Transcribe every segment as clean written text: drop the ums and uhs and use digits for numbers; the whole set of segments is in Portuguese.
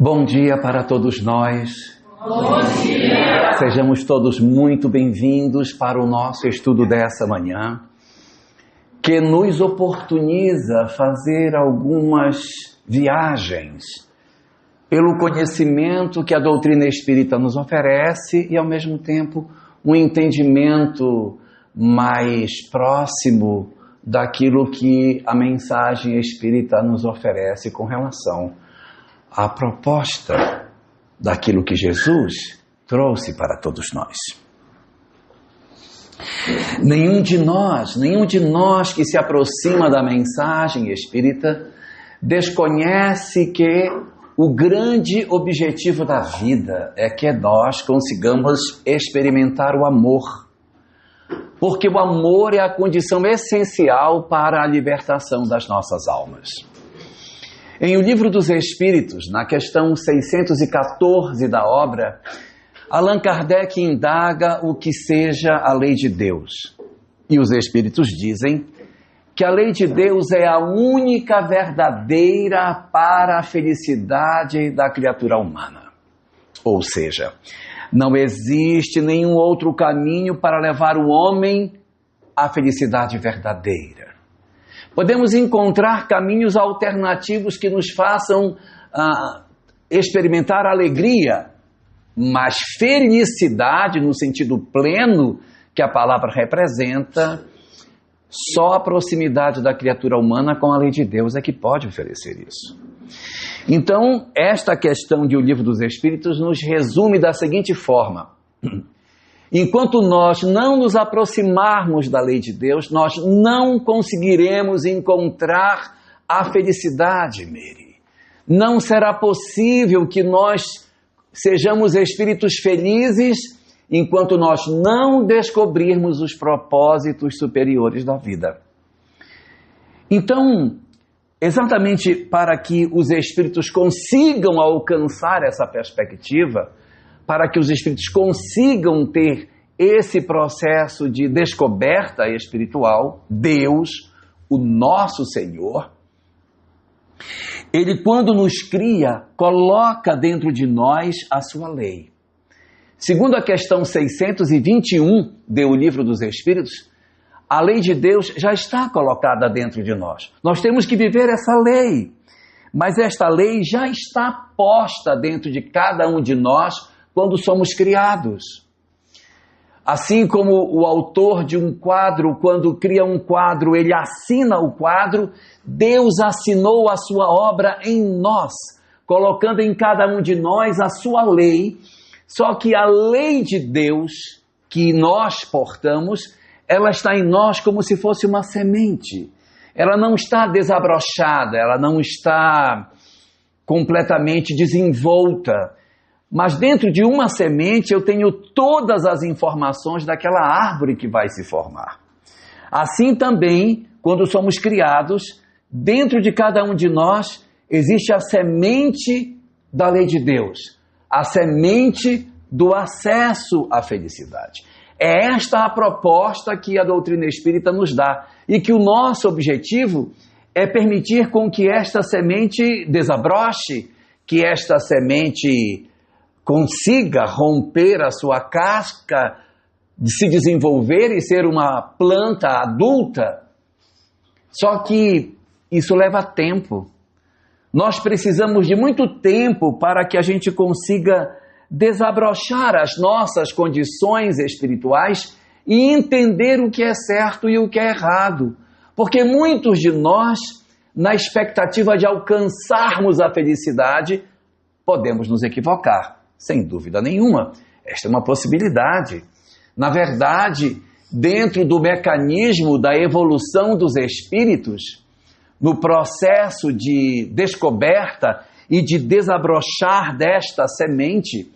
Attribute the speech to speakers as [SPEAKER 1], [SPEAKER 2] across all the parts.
[SPEAKER 1] Bom dia para todos nós.
[SPEAKER 2] Bom dia.
[SPEAKER 1] Sejamos todos muito bem-vindos para o nosso estudo dessa manhã, que nos oportuniza fazer algumas viagens pelo conhecimento que a doutrina espírita nos oferece e, ao mesmo tempo, um entendimento mais próximo daquilo que a mensagem espírita nos oferece com relação à proposta daquilo que Jesus trouxe para todos nós. Nenhum de nós que se aproxima da mensagem espírita desconhece que o grande objetivo da vida é que nós consigamos experimentar o amor, porque o amor é a condição essencial para a libertação das nossas almas. Em O Livro dos Espíritos, na questão 614 da obra, Allan Kardec indaga o que seja a lei de Deus. E os Espíritos dizem que a lei de Deus é a única verdadeira para a felicidade da criatura humana. Ou seja, não existe nenhum outro caminho para levar o homem à felicidade verdadeira. Podemos encontrar caminhos alternativos que nos façam experimentar alegria, mas felicidade no sentido pleno que a palavra representa, só a proximidade da criatura humana com a lei de Deus é que pode oferecer isso. Então, esta questão de O Livro dos Espíritos nos resume da seguinte forma: enquanto nós não nos aproximarmos da lei de Deus, nós não conseguiremos encontrar a felicidade, Mary. Não será possível que nós sejamos espíritos felizes enquanto nós não descobrirmos os propósitos superiores da vida. Então, exatamente para que os espíritos consigam alcançar essa perspectiva, para que os espíritos consigam ter esse processo de descoberta espiritual, Deus, o nosso Senhor, Ele, quando nos cria, coloca dentro de nós a sua lei. Segundo a questão 621 de O Livro dos Espíritos, a lei de Deus já está colocada dentro de nós. Nós temos que viver essa lei, mas esta lei já está posta dentro de cada um de nós quando somos criados. Assim como o autor de um quadro, quando cria um quadro, ele assina o quadro, Deus assinou a sua obra em nós, colocando em cada um de nós a sua lei. Só que a lei de Deus que nós portamos, ela está em nós como se fosse uma semente. Ela não está desabrochada, ela não está completamente desenvolta. Mas dentro de uma semente eu tenho todas as informações daquela árvore que vai se formar. Assim também, quando somos criados, dentro de cada um de nós existe a semente da lei de Deus, a semente do acesso à felicidade. É esta a proposta que a doutrina espírita nos dá e que o nosso objetivo é permitir com que esta semente desabroche, que esta semente consiga romper a sua casca, de se desenvolver e ser uma planta adulta. Só que isso leva tempo. Nós precisamos de muito tempo para que a gente consiga desabrochar as nossas condições espirituais e entender o que é certo e o que é errado. Porque muitos de nós, na expectativa de alcançarmos a felicidade, podemos nos equivocar. Sem dúvida nenhuma, esta é uma possibilidade. Na verdade, dentro do mecanismo da evolução dos espíritos, no processo de descoberta e de desabrochar desta semente,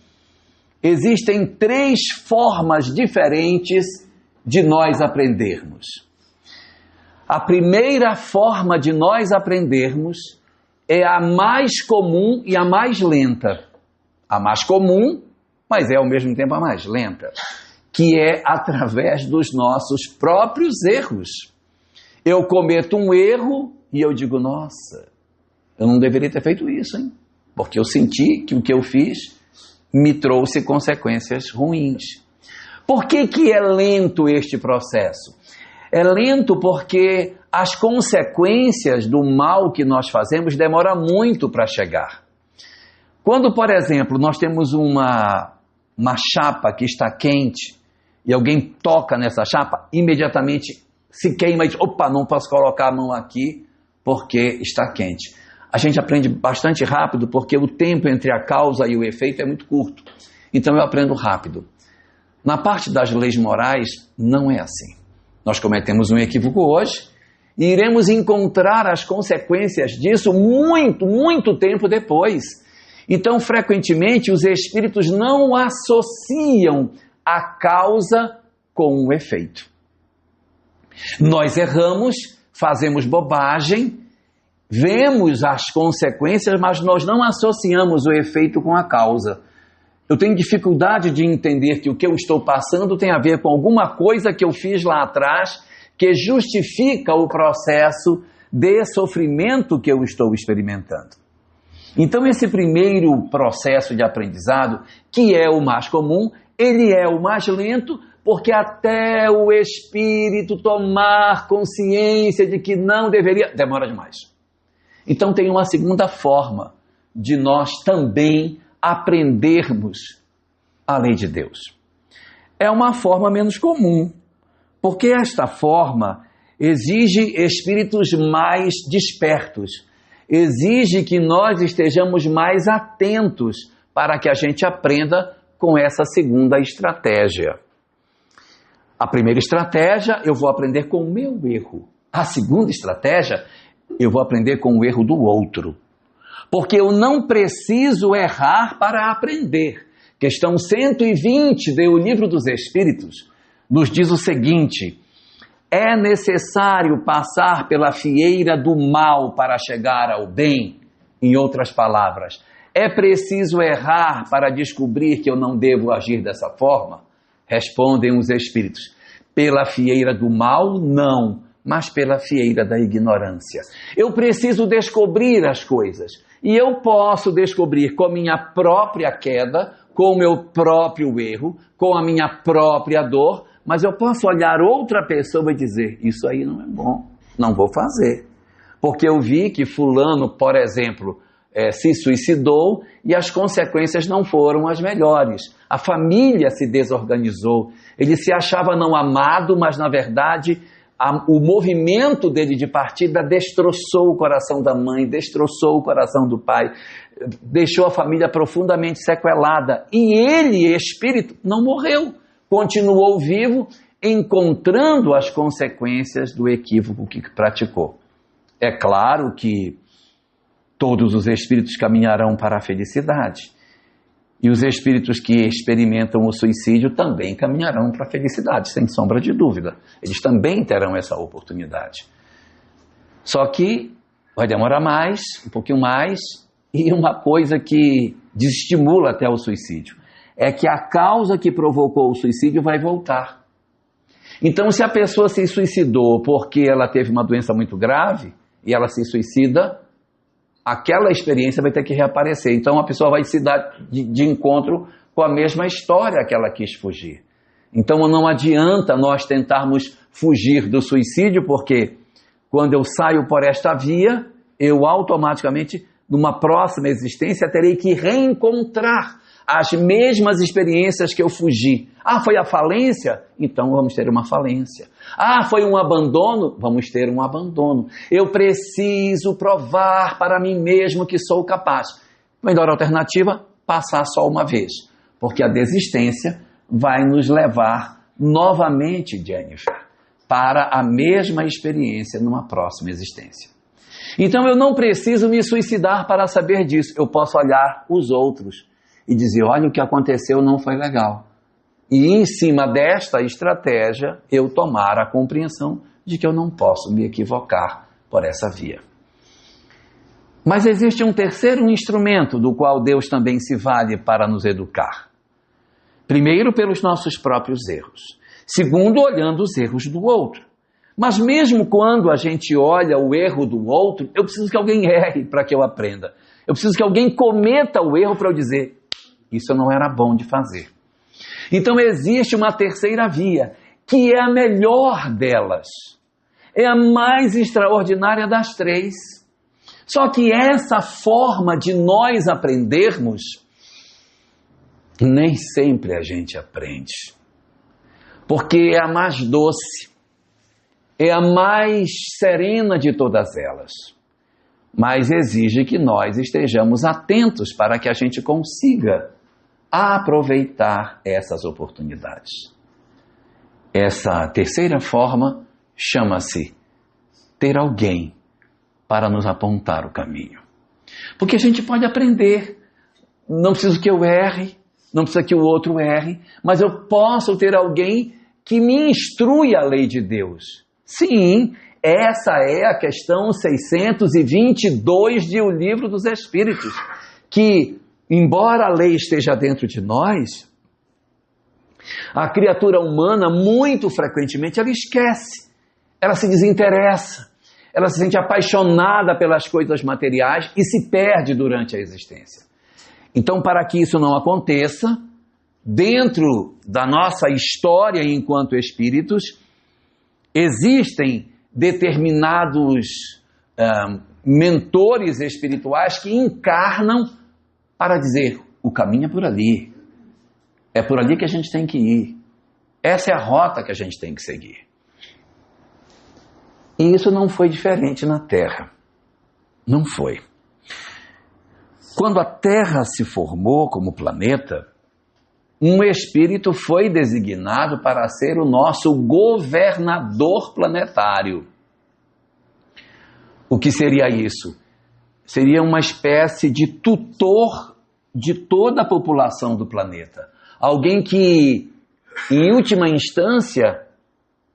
[SPEAKER 1] existem 3 formas diferentes de nós aprendermos. A primeira forma de nós aprendermos é a mais comum e a mais lenta. A mais comum, mas é ao mesmo tempo a mais lenta, que é através dos nossos próprios erros. Eu cometo um erro e eu digo, nossa, eu não deveria ter feito isso, hein? porque eu senti que o que eu fiz me trouxe consequências ruins. Por que é lento este processo? É lento porque as consequências do mal que nós fazemos demoram muito para chegar. Quando, por exemplo, nós temos uma chapa que está quente e alguém toca nessa chapa, imediatamente se queima e diz, opa, não posso colocar a mão aqui porque está quente. A gente aprende bastante rápido porque o tempo entre a causa e o efeito é muito curto. Então eu aprendo rápido. Na parte das leis morais, não é assim. Nós cometemos um equívoco hoje e iremos encontrar as consequências disso muito tempo depois. Então, frequentemente, os espíritos não associam a causa com o efeito. Nós erramos, fazemos bobagem, vemos as consequências, mas nós não associamos o efeito com a causa. Eu tenho dificuldade de entender que o que eu estou passando tem a ver com alguma coisa que eu fiz lá atrás que justifica o processo de sofrimento que eu estou experimentando. Então, esse primeiro processo de aprendizado, que é o mais comum, ele é o mais lento, porque até o espírito tomar consciência de que não deveria, demora demais. Então, tem uma segunda forma de nós também aprendermos a lei de Deus. É uma forma menos comum, porque esta forma exige espíritos mais despertos, exige que nós estejamos mais atentos para que a gente aprenda com essa segunda estratégia. A primeira estratégia, eu vou aprender com o meu erro. A segunda estratégia, eu vou aprender com o erro do outro. Porque eu não preciso errar para aprender. Questão 120 do Livro dos Espíritos nos diz o seguinte: é necessário passar pela fieira do mal para chegar ao bem? Em outras palavras, é preciso errar para descobrir que eu não devo agir dessa forma? Respondem os Espíritos: pela fieira do mal, não, mas pela fieira da ignorância. Eu preciso descobrir as coisas. E eu posso descobrir com a minha própria queda, com o meu próprio erro, com a minha própria dor, mas eu posso olhar outra pessoa e dizer, isso aí não é bom, não vou fazer. Porque eu vi que fulano, por exemplo, se suicidou e as consequências não foram as melhores. A família se desorganizou, ele se achava não amado, mas na verdade o movimento dele de partida destroçou o coração da mãe, destroçou o coração do pai, deixou a família profundamente sequelada. E ele, espírito, não morreu, continuou vivo, encontrando as consequências do equívoco que praticou. É claro que todos os espíritos caminharão para a felicidade. E os espíritos que experimentam o suicídio também caminharão para a felicidade, sem sombra de dúvida. Eles também terão essa oportunidade. Só que vai demorar mais, um pouquinho mais, e uma coisa que desestimula até o suicídio é que a causa que provocou o suicídio vai voltar. Então, se a pessoa se suicidou porque ela teve uma doença muito grave e ela se suicida, aquela experiência vai ter que reaparecer. Então, a pessoa vai se dar de encontro com a mesma história que ela quis fugir. Então, não adianta nós tentarmos fugir do suicídio, porque quando eu saio por esta via, eu automaticamente, numa próxima existência, terei que reencontrar as mesmas experiências que eu fugi. Ah, foi a falência? Então vamos ter uma falência. Ah, foi um abandono? Vamos ter um abandono. Eu preciso provar para mim mesmo que sou capaz. Melhor alternativa, passar só uma vez. Porque a desistência vai nos levar novamente, Jennifer, para a mesma experiência numa próxima existência. Então eu não preciso me suicidar para saber disso. Eu posso olhar os outros e dizer, olha, o que aconteceu não foi legal. E em cima desta estratégia, eu tomar a compreensão de que eu não posso me equivocar por essa via. Mas existe um terceiro instrumento do qual Deus também se vale para nos educar. Primeiro, pelos nossos próprios erros. Segundo, olhando os erros do outro. Mas mesmo quando a gente olha o erro do outro, eu preciso que alguém erre para que eu aprenda. Eu preciso que alguém cometa o erro para eu dizer, isso não era bom de fazer. Então existe uma terceira via, que é a melhor delas. É a mais extraordinária das três. Só que essa forma de nós aprendermos, nem sempre a gente aprende. Porque é a mais doce, é a mais serena de todas elas. Mas exige que nós estejamos atentos para que a gente consiga aproveitar essas oportunidades. Essa terceira forma chama-se ter alguém para nos apontar o caminho. Porque a gente pode aprender, não preciso que eu erre, não precisa que o outro erre, mas eu posso ter alguém que me instrui a lei de Deus. Sim, essa é a questão 622 de O Livro dos Espíritos, que, embora a lei esteja dentro de nós, a criatura humana, muito frequentemente, ela esquece, ela se desinteressa, ela se sente apaixonada pelas coisas materiais e se perde durante a existência. Então, para que isso não aconteça, dentro da nossa história enquanto espíritos, existem determinados mentores espirituais que encarnam para dizer, o caminho é por ali que a gente tem que ir, essa é a rota que a gente tem que seguir. E isso não foi diferente na Terra, não foi. Quando a Terra se formou como planeta, um espírito foi designado para ser o nosso governador planetário. O que seria isso? Seria uma espécie de tutor de toda a população do planeta. Alguém que, em última instância,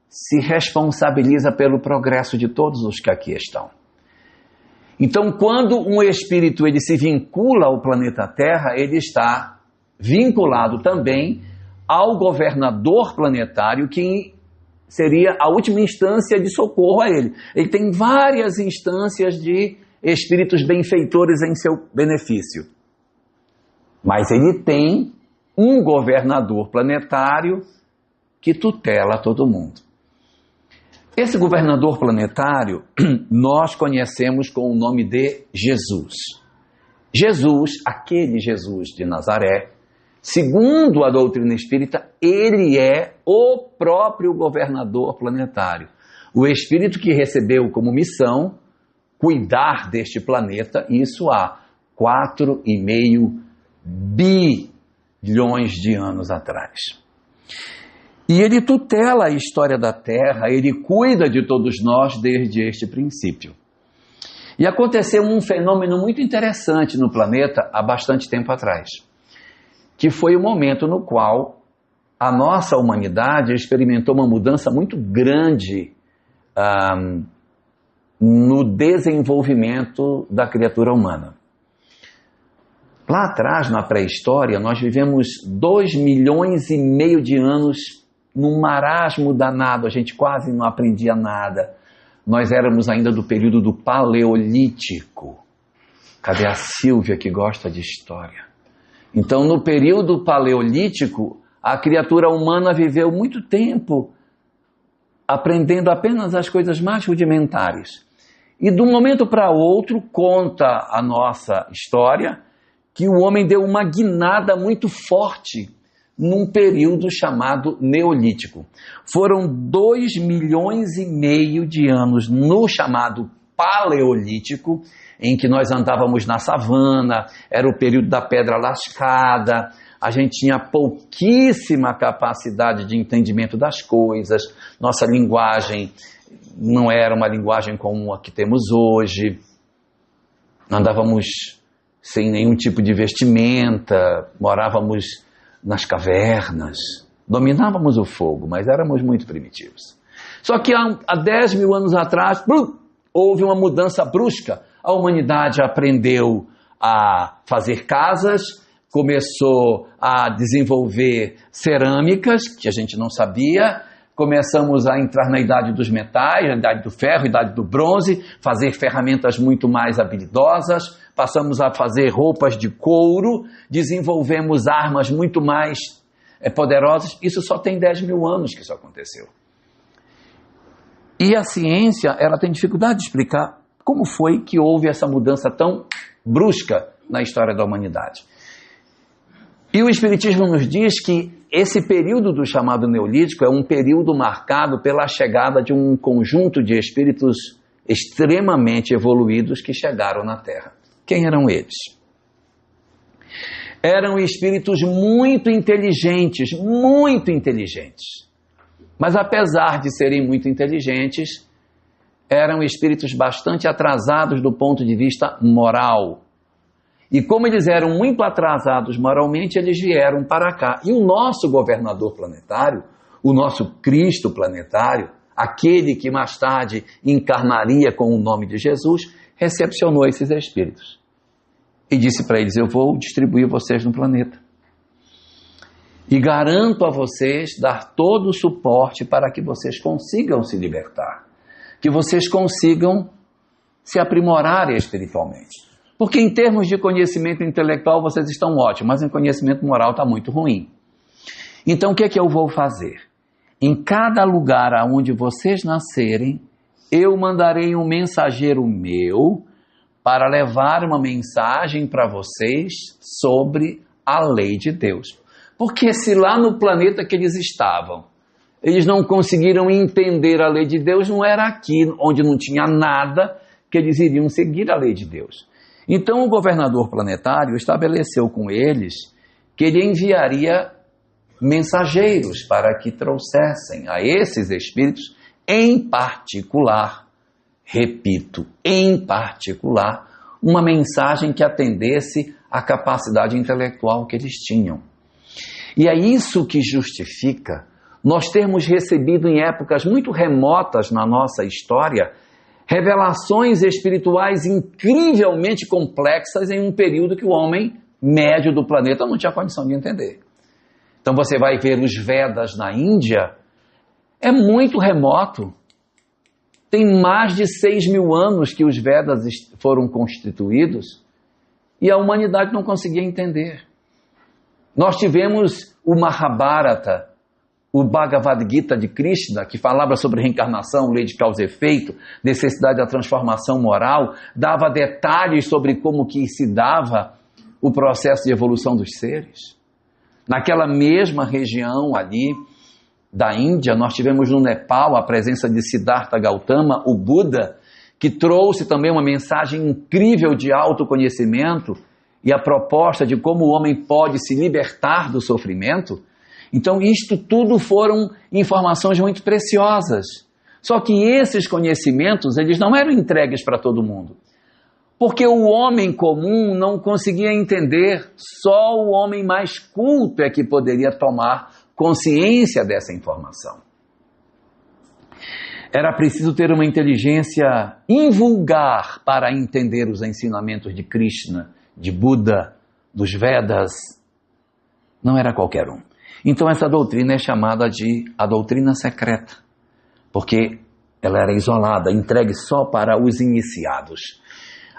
[SPEAKER 1] se responsabiliza pelo progresso de todos os que aqui estão. Então, quando um espírito ele se vincula ao planeta Terra, ele está vinculado também ao governador planetário, que seria a última instância de socorro a ele. Ele tem várias instâncias de espíritos benfeitores em seu benefício. Mas ele tem um governador planetário que tutela todo mundo. Esse governador planetário nós conhecemos com o nome de Jesus. Jesus, aquele Jesus de Nazaré, segundo a doutrina espírita, ele é o próprio governador planetário. O espírito que recebeu como missão cuidar deste planeta, isso há 4,5 bilhões de anos atrás. E ele tutela a história da Terra, ele cuida de todos nós desde este princípio. E aconteceu um fenômeno muito interessante no planeta há bastante tempo atrás, que foi o momento no qual a nossa humanidade experimentou uma mudança muito grande no desenvolvimento da criatura humana. Lá atrás, na pré-história, nós vivemos 2,5 milhões de anos num marasmo danado, a gente quase não aprendia nada. Nós éramos ainda do período do Paleolítico. Cadê a Sílvia que gosta de história? Então, no período Paleolítico, a criatura humana viveu muito tempo aprendendo apenas as coisas mais rudimentares. E de um momento para outro, conta a nossa história, que o homem deu uma guinada muito forte num período chamado Neolítico. Foram 2,5 milhões de anos no chamado Paleolítico, em que nós andávamos na savana, era o período da pedra lascada, a gente tinha pouquíssima capacidade de entendimento das coisas, nossa linguagem não era uma linguagem como a que temos hoje, andávamos sem nenhum tipo de vestimenta, morávamos nas cavernas, dominávamos o fogo, mas éramos muito primitivos. Só que há 10 mil anos atrás, houve uma mudança brusca. A humanidade aprendeu a fazer casas, começou a desenvolver cerâmicas, que a gente não sabia, começamos a entrar na idade dos metais, na idade do ferro, idade do bronze, fazer ferramentas muito mais habilidosas, passamos a fazer roupas de couro, desenvolvemos armas muito mais poderosas. Isso só tem 10 mil anos que isso aconteceu. E a ciência, ela tem dificuldade de explicar como foi que houve essa mudança tão brusca na história da humanidade. E o Espiritismo nos diz que esse período do chamado Neolítico é um período marcado pela chegada de um conjunto de espíritos extremamente evoluídos que chegaram na Terra. Quem eram eles? Eram espíritos muito inteligentes, mas apesar de serem muito inteligentes, eram espíritos bastante atrasados do ponto de vista moral. E como eles eram muito atrasados moralmente, eles vieram para cá. E o nosso governador planetário, o nosso Cristo planetário, aquele que mais tarde encarnaria com o nome de Jesus, recepcionou esses espíritos. E disse para eles: eu vou distribuir vocês no planeta. E garanto a vocês dar todo o suporte para que vocês consigam se libertar. Que vocês consigam se aprimorar espiritualmente. Porque em termos de conhecimento intelectual vocês estão ótimos, mas em conhecimento moral está muito ruim. Então o que é que eu vou fazer? Em cada lugar onde vocês nascerem, eu mandarei um mensageiro meu para levar uma mensagem para vocês sobre a lei de Deus. Porque se lá no planeta que eles estavam, eles não conseguiram entender a lei de Deus, não era aqui onde não tinha nada que eles iriam seguir a lei de Deus. Então o governador planetário estabeleceu com eles que ele enviaria mensageiros para que trouxessem a esses espíritos, em particular, repito, em particular, uma mensagem que atendesse à capacidade intelectual que eles tinham. E é isso que justifica nós termos recebido em épocas muito remotas na nossa história revelações espirituais incrivelmente complexas em um período que o homem médio do planeta não tinha condição de entender. Então você vai ver os Vedas na Índia, é muito remoto. Tem mais de 6 mil anos que os Vedas foram constituídos e a humanidade não conseguia entender. Nós tivemos o Mahabharata, o Bhagavad Gita de Krishna, que falava sobre reencarnação, lei de causa e efeito, necessidade da transformação moral, dava detalhes sobre como que se dava o processo de evolução dos seres. Naquela mesma região ali da Índia, nós tivemos no Nepal a presença de Siddhartha Gautama, o Buda, que trouxe também uma mensagem incrível de autoconhecimento e a proposta de como o homem pode se libertar do sofrimento. Então, isto tudo foram informações muito preciosas. Só que esses conhecimentos, eles não eram entregues para todo mundo. Porque o homem comum não conseguia entender, só o homem mais culto é que poderia tomar consciência dessa informação. Era preciso ter uma inteligência invulgar para entender os ensinamentos de Krishna, de Buda, dos Vedas. Não era qualquer um. Então essa doutrina é chamada de a doutrina secreta, porque ela era isolada, entregue só para os iniciados.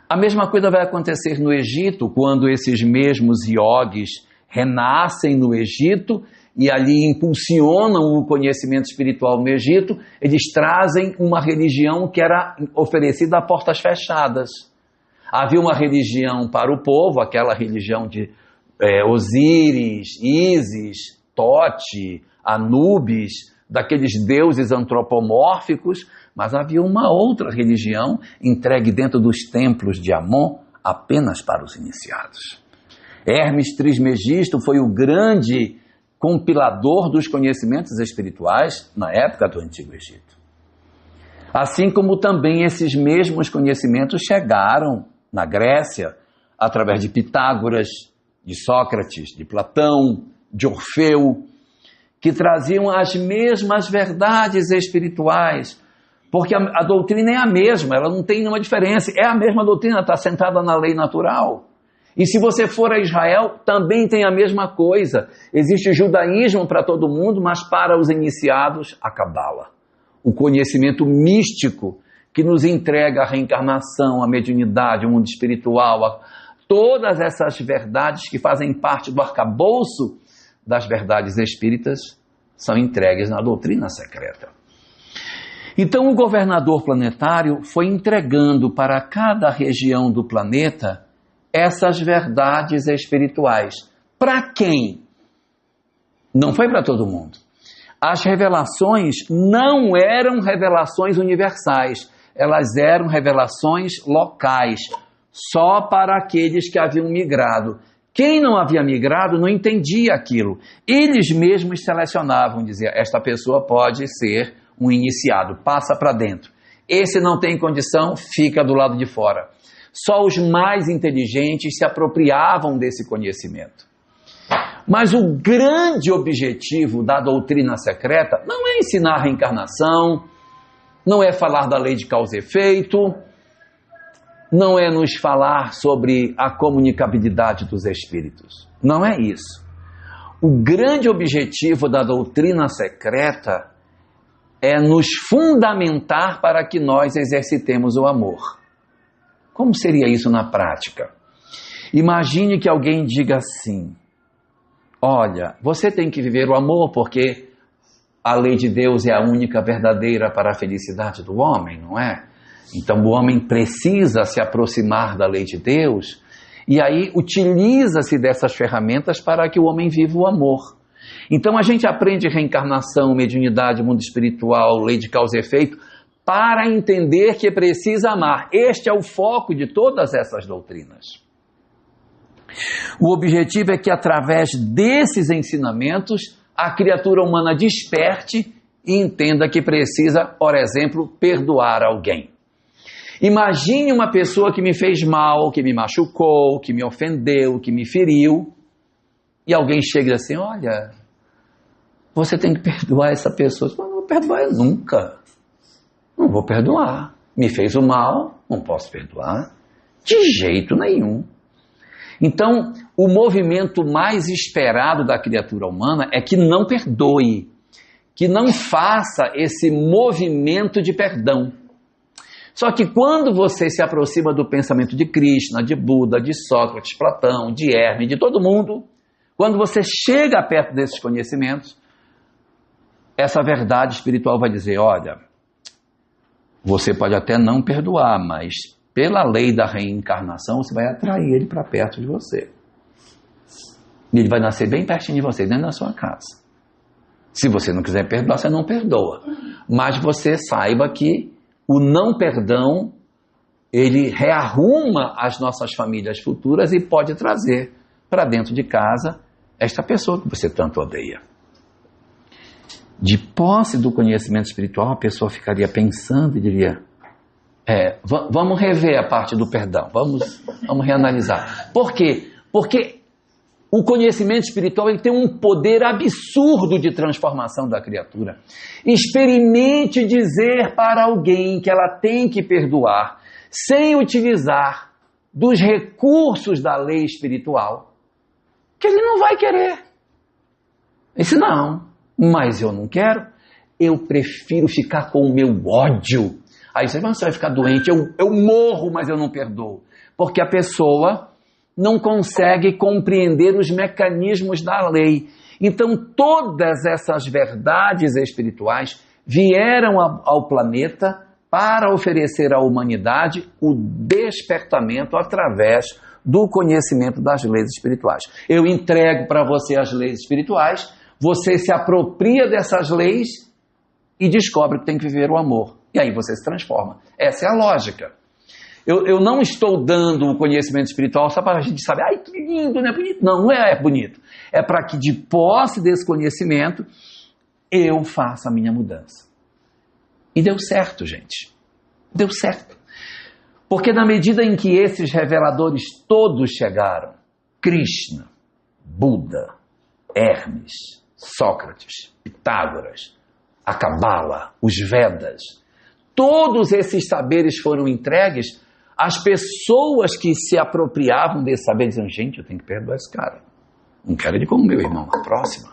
[SPEAKER 1] A mesma coisa vai acontecer no Egito, quando esses mesmos yogis renascem no Egito e ali impulsionam o conhecimento espiritual no Egito, eles trazem uma religião que era oferecida a portas fechadas. Havia uma religião para o povo, aquela religião de Osíris, Ísis, Tote, Anubis, daqueles deuses antropomórficos, mas havia uma outra religião entregue dentro dos templos de Amon apenas para os iniciados. Hermes Trismegisto foi o grande compilador dos conhecimentos espirituais na época do Antigo Egito. Assim como também esses mesmos conhecimentos chegaram na Grécia através de Pitágoras, de Sócrates, de Platão, de Orfeu, que traziam as mesmas verdades espirituais, porque a doutrina é a mesma, ela não tem nenhuma diferença, é a mesma doutrina, está sentada na lei natural. E se você for a Israel, também tem a mesma coisa. Existe judaísmo para todo mundo, mas para os iniciados, a Cabala. O conhecimento místico que nos entrega a reencarnação, a mediunidade, o mundo espiritual, todas essas verdades que fazem parte do arcabouço das verdades espíritas são entregues na doutrina secreta. Então o governador planetário foi entregando para cada região do planeta essas verdades espirituais. Para quem? Não foi para todo mundo. As revelações não eram revelações universais, elas eram revelações locais, só para aqueles que haviam migrado. Quem não havia migrado não entendia aquilo. Eles mesmos selecionavam, diziam, esta pessoa pode ser um iniciado, passa para dentro. Esse não tem condição, fica do lado de fora. Só os mais inteligentes se apropriavam desse conhecimento. Mas o grande objetivo da doutrina secreta não é ensinar a reencarnação, não é falar da lei de causa e efeito, não é nos falar sobre a comunicabilidade dos espíritos. Não é isso. O grande objetivo da doutrina secreta é nos fundamentar para que nós exercitemos o amor. Como seria isso na prática? Imagine que alguém diga assim: olha, você tem que viver o amor porque a lei de Deus é a única verdadeira para a felicidade do homem, não é? Então o homem precisa se aproximar da lei de Deus e aí utiliza-se dessas ferramentas para que o homem viva o amor. Então a gente aprende reencarnação, mediunidade, mundo espiritual, lei de causa e efeito, para entender que precisa amar. Este é o foco de todas essas doutrinas. O objetivo é que através desses ensinamentos a criatura humana desperte e entenda que precisa, por exemplo, perdoar alguém. Imagine uma pessoa que me fez mal, que me machucou, que me ofendeu, que me feriu, e alguém chega assim: olha, você tem que perdoar essa pessoa. Eu não vou perdoar nunca. Não vou perdoar. Me fez o mal, não posso perdoar. De jeito nenhum. Então, o movimento mais esperado da criatura humana é que não perdoe, que não faça esse movimento de perdão. Só que quando você se aproxima do pensamento de Krishna, de Buda, de Sócrates, Platão, de Hermes, de todo mundo, quando você chega perto desses conhecimentos, essa verdade espiritual vai dizer: olha, você pode até não perdoar, mas pela lei da reencarnação você vai atrair ele para perto de você. E ele vai nascer bem pertinho de você, dentro da sua casa. Se você não quiser perdoar, você não perdoa. Mas você saiba que o não perdão, ele rearruma as nossas famílias futuras e pode trazer para dentro de casa esta pessoa que você tanto odeia. De posse do conhecimento espiritual, a pessoa ficaria pensando e diria: vamos rever a parte do perdão, vamos reanalisar. Por quê? Porque o conhecimento espiritual ele tem um poder absurdo de transformação da criatura. Experimente dizer para alguém que ela tem que perdoar, sem utilizar dos recursos da lei espiritual, que ele não vai querer. Disse: não, mas eu não quero, eu prefiro ficar com o meu ódio. Aí você vai ficar doente, eu morro, mas eu não perdoo. Porque a pessoa não consegue compreender os mecanismos da lei. Então todas essas verdades espirituais vieram ao planeta para oferecer à humanidade o despertamento através do conhecimento das leis espirituais. Eu entrego para você as leis espirituais, você se apropria dessas leis e descobre que tem que viver o amor. E aí você se transforma. Essa é a lógica. Eu não estou dando o conhecimento espiritual só para a gente saber: ai, que lindo, não é bonito? Não, não é bonito. É para que de posse desse conhecimento eu faça a minha mudança. E deu certo, gente. Deu certo. Porque na medida em que esses reveladores todos chegaram, Krishna, Buda, Hermes, Sócrates, Pitágoras, a Cabala, os Vedas, todos esses saberes foram entregues As pessoas que se apropriavam desse saber diziam, gente, eu tenho que perdoar esse cara. Não quero ele como meu irmão, a próxima.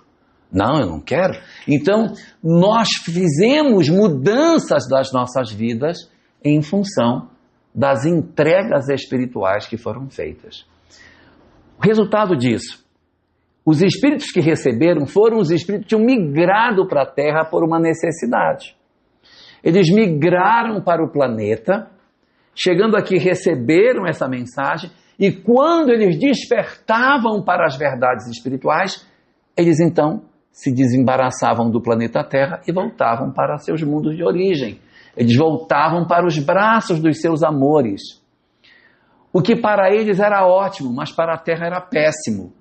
[SPEAKER 1] Não, eu não quero. Então, nós fizemos mudanças das nossas vidas em função das entregas espirituais que foram feitas. O resultado disso, os espíritos que receberam foram os espíritos que tinham migrado para a Terra por uma necessidade. Eles migraram para o planeta, chegando aqui receberam essa mensagem, e quando eles despertavam para as verdades espirituais, eles então se desembaraçavam do planeta Terra e voltavam para seus mundos de origem. Eles voltavam para os braços dos seus amores. O que para eles era ótimo, mas para a Terra era péssimo.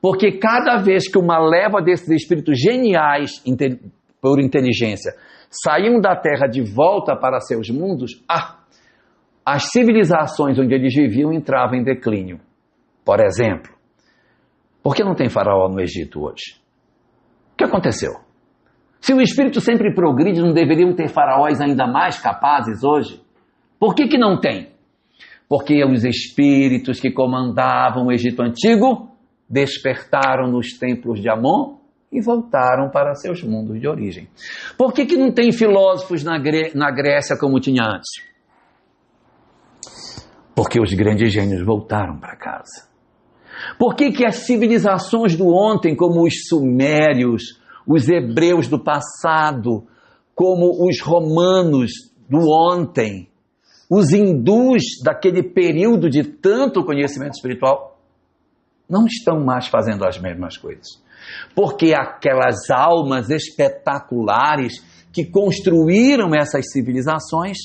[SPEAKER 1] Porque cada vez que uma leva desses espíritos geniais por inteligência saíam da Terra de volta para seus mundos, as civilizações onde eles viviam entravam em declínio. Por exemplo, por que não tem faraó no Egito hoje? O que aconteceu? Se o espírito sempre progride, não deveriam ter faraós ainda mais capazes hoje? Por que não tem? Porque os espíritos que comandavam o Egito Antigo despertaram nos templos de Amon e voltaram para seus mundos de origem. Por que não tem filósofos na Grécia como tinha antes? Porque os grandes gênios voltaram para casa. Por que as civilizações do ontem, como os sumérios, os hebreus do passado, como os romanos do ontem, os hindus daquele período de tanto conhecimento espiritual, não estão mais fazendo as mesmas coisas? Porque aquelas almas espetaculares que construíram essas civilizações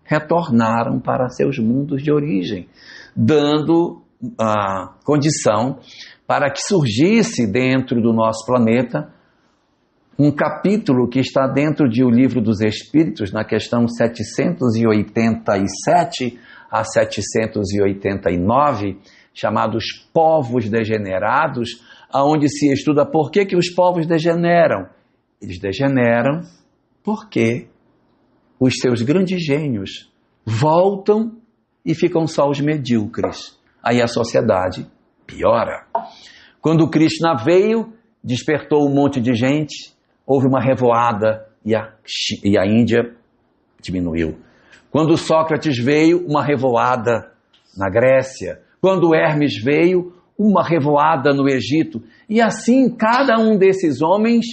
[SPEAKER 1] retornaram para seus mundos de origem, dando a condição para que surgisse dentro do nosso planeta um capítulo que está dentro de O Livro dos Espíritos, na questão 787 a 789, chamados Povos Degenerados, onde se estuda por que os povos degeneram. Eles degeneram porque os seus grandes gênios voltam e ficam só os medíocres. Aí a sociedade piora. Quando Krishna veio, despertou um monte de gente, houve uma revoada e a Índia diminuiu. Quando Sócrates veio, uma revoada na Grécia. Quando Hermes veio, uma revoada no Egito. E assim, cada um desses homens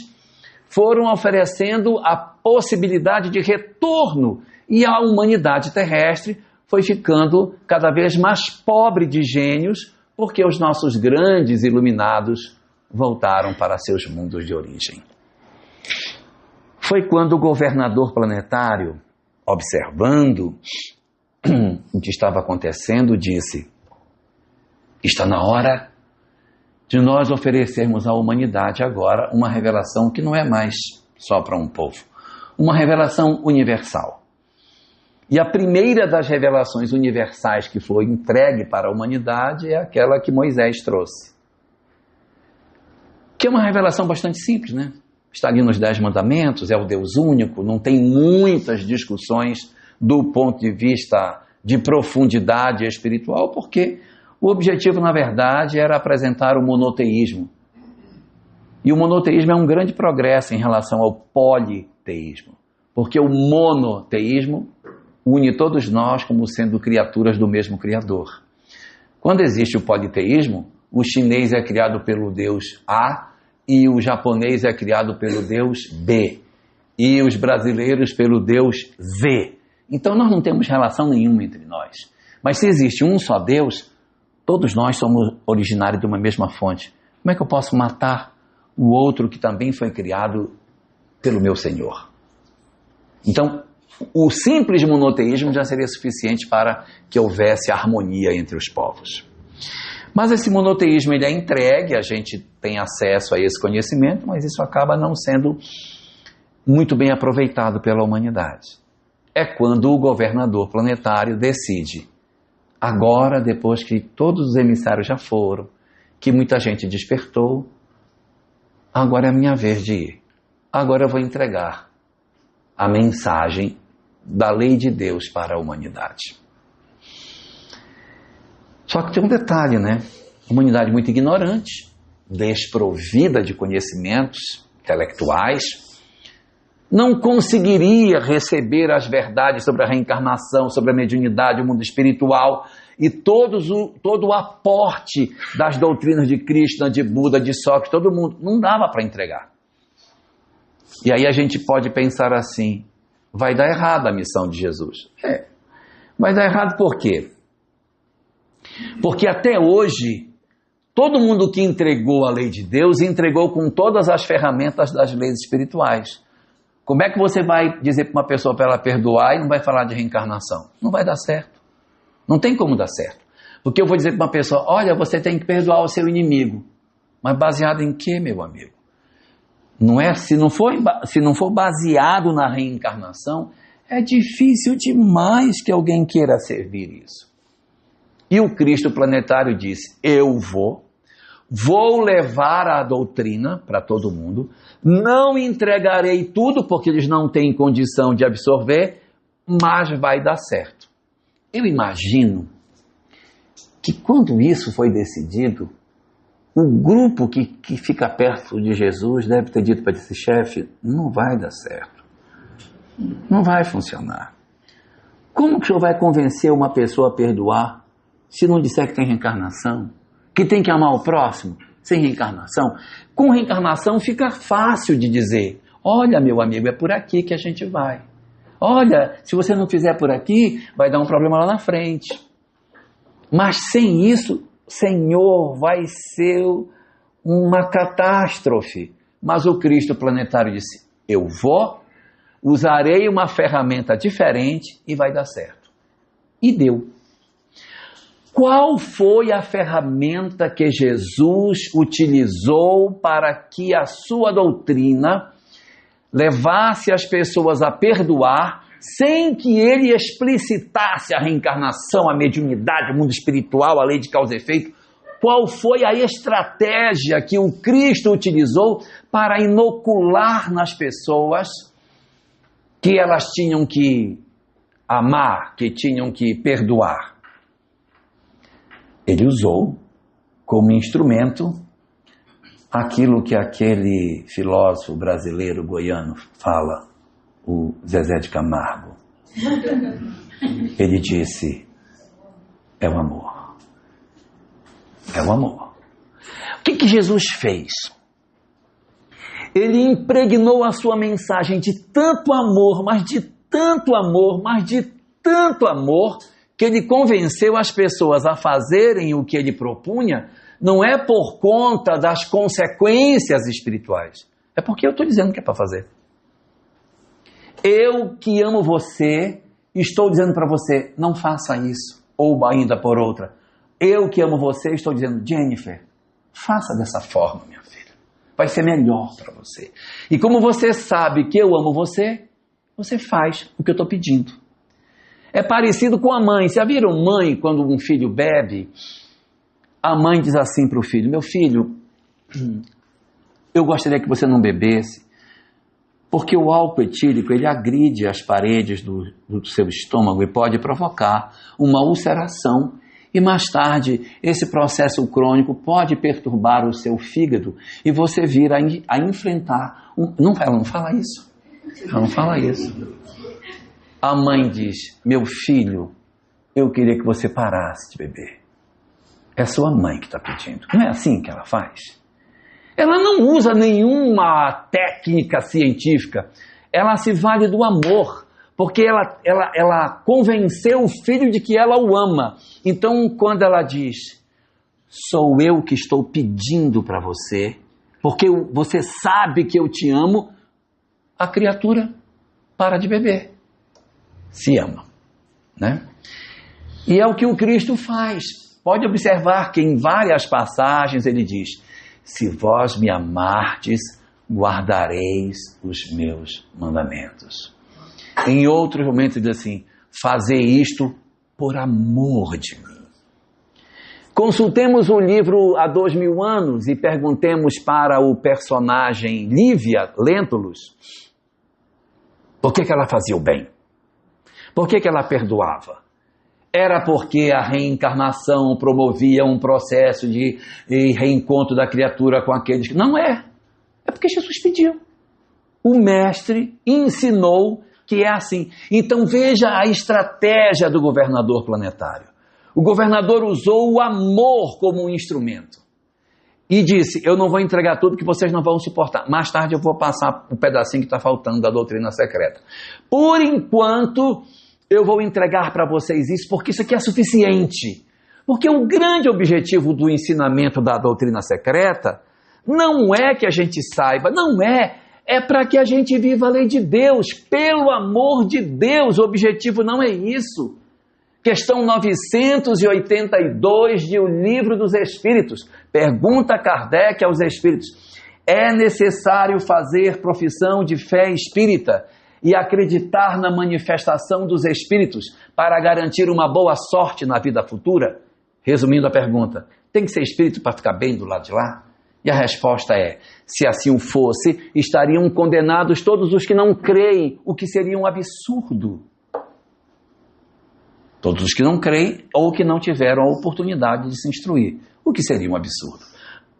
[SPEAKER 1] foram oferecendo a possibilidade de retorno. E a humanidade terrestre foi ficando cada vez mais pobre de gênios, porque os nossos grandes iluminados voltaram para seus mundos de origem. Foi quando o governador planetário, observando o que estava acontecendo, disse: está na hora de nós oferecermos à humanidade agora uma revelação que não é mais só para um povo, uma revelação universal. E a primeira das revelações universais que foi entregue para a humanidade é aquela que Moisés trouxe. Que é uma revelação bastante simples, né? Está ali nos 10 mandamentos, é o Deus único, não tem muitas discussões do ponto de vista de profundidade espiritual, porque o objetivo, na verdade, era apresentar o monoteísmo. E o monoteísmo é um grande progresso em relação ao politeísmo, porque o monoteísmo une todos nós como sendo criaturas do mesmo Criador. Quando existe o politeísmo, o chinês é criado pelo Deus A e o japonês é criado pelo Deus B e os brasileiros pelo Deus Z. Então nós não temos relação nenhuma entre nós. Mas se existe um só Deus, todos nós somos originários de uma mesma fonte. Como é que eu posso matar o outro que também foi criado pelo meu Senhor? Então, o simples monoteísmo já seria suficiente para que houvesse harmonia entre os povos. Mas esse monoteísmo ele é entregue, a gente tem acesso a esse conhecimento, mas isso acaba não sendo muito bem aproveitado pela humanidade. É quando o governador planetário decide, agora, depois que todos os emissários já foram, que muita gente despertou, agora é a minha vez de ir. Agora eu vou entregar a mensagem da lei de Deus para a humanidade. Só que tem um detalhe, né? Humanidade muito ignorante, desprovida de conhecimentos intelectuais, não conseguiria receber as verdades sobre a reencarnação, sobre a mediunidade, o mundo espiritual e todo o aporte das doutrinas de Krishna, de Buda, de Sócrates, todo mundo. Não dava para entregar. E aí a gente pode pensar assim, vai dar errado a missão de Jesus. Vai dar errado por quê? Porque até hoje, todo mundo que entregou a lei de Deus, entregou com todas as ferramentas das leis espirituais. Como é que você vai dizer para uma pessoa para ela perdoar e não vai falar de reencarnação? Não vai dar certo. Não tem como dar certo. Porque eu vou dizer para uma pessoa, olha, você tem que perdoar o seu inimigo. Mas baseado em quê, meu amigo? Não é? Se não for baseado na reencarnação, é difícil demais que alguém queira servir isso. E o Cristo planetário disse, eu vou levar a doutrina para todo mundo, não entregarei tudo porque eles não têm condição de absorver, mas vai dar certo. Eu imagino que quando isso foi decidido, o grupo que fica perto de Jesus deve ter dito para esse chefe, não vai dar certo, não vai funcionar. Como que o senhor vai convencer uma pessoa a perdoar se não disser que tem reencarnação? Que tem que amar o próximo sem reencarnação? Com reencarnação fica fácil de dizer, olha meu amigo, é por aqui que a gente vai. Olha, se você não fizer por aqui, vai dar um problema lá na frente. Mas sem isso, Senhor, vai ser uma catástrofe. Mas o Cristo planetário disse, eu usarei uma ferramenta diferente e vai dar certo. E deu. Qual foi a ferramenta que Jesus utilizou para que a sua doutrina levasse as pessoas a perdoar, sem que ele explicitasse a reencarnação, a mediunidade, o mundo espiritual, a lei de causa e efeito? Qual foi a estratégia que o Cristo utilizou para inocular nas pessoas que elas tinham que amar, que tinham que perdoar? Ele usou como instrumento aquilo que aquele filósofo brasileiro goiano fala, o Zezé de Camargo. Ele disse, é o amor. É o amor. O que Jesus fez? Ele impregnou a sua mensagem de tanto amor, mas de tanto amor, mas de tanto amor, que ele convenceu as pessoas a fazerem o que ele propunha, não é por conta das consequências espirituais, é porque eu estou dizendo que é para fazer. Eu que amo você, estou dizendo para você, não faça isso, ou ainda por outra. Eu que amo você, estou dizendo, Jennifer, faça dessa forma, minha filha. Vai ser melhor para você. E como você sabe que eu amo você, você faz o que eu estou pedindo. É parecido com a mãe. Já viram mãe, quando um filho bebe, a mãe diz assim para o filho, meu filho, eu gostaria que você não bebesse, porque o álcool etílico, ele agride as paredes do seu estômago e pode provocar uma ulceração. E mais tarde, esse processo crônico pode perturbar o seu fígado e você vir a enfrentar... Ela não fala isso. Ela não fala isso. A mãe diz, meu filho, eu queria que você parasse de beber. É sua mãe que está pedindo. Não é assim que ela faz? Ela não usa nenhuma técnica científica. Ela se vale do amor, porque ela convenceu o filho de que ela o ama. Então, quando ela diz, sou eu que estou pedindo para você, porque você sabe que eu te amo, a criatura para de beber. Se ama, né? E é o que o Cristo faz. Pode observar que em várias passagens ele diz, se vós me amardes, guardareis os meus mandamentos. Em outros momentos ele diz assim, fazei isto por amor de mim. Consultemos o livro Há 2000 anos e perguntemos para o personagem Lívia Lentulus, por que ela fazia o bem? Por que ela perdoava? Era porque a reencarnação promovia um processo de reencontro da criatura com aqueles que... Não é. É porque Jesus pediu. O mestre ensinou que é assim. Então veja a estratégia do governador planetário. O governador usou o amor como um instrumento. E disse, eu não vou entregar tudo que vocês não vão suportar. Mais tarde eu vou passar o pedacinho que está faltando da doutrina secreta. Por enquanto, eu vou entregar para vocês isso, porque isso aqui é suficiente. Porque o grande objetivo do ensinamento da doutrina secreta não é que a gente saiba, não é. É para que a gente viva a lei de Deus, pelo amor de Deus. O objetivo não é isso. Questão 982 de O Livro dos Espíritos. Pergunta Kardec aos Espíritos. É necessário fazer profissão de fé espírita e acreditar na manifestação dos Espíritos para garantir uma boa sorte na vida futura? Resumindo a pergunta, tem que ser espírito para ficar bem do lado de lá? E a resposta é, se assim o fosse, estariam condenados todos os que não creem, o que seria um absurdo. Todos os que não creem ou que não tiveram a oportunidade de se instruir, o que seria um absurdo.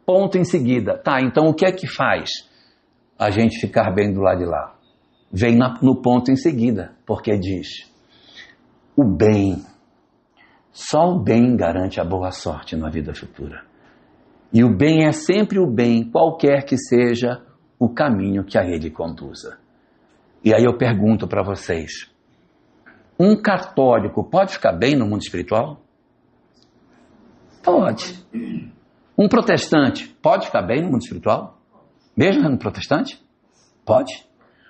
[SPEAKER 1] Ponto em seguida. Tá, então o que é que faz a gente ficar bem do lado de lá? Vem no ponto em seguida, porque diz, o bem, só o bem garante a boa sorte na vida futura. E o bem é sempre o bem, qualquer que seja o caminho que a ele conduza. E aí eu pergunto para vocês, um católico pode ficar bem no mundo espiritual? Pode. Um protestante pode ficar bem no mundo espiritual? Mesmo sendo protestante? Pode.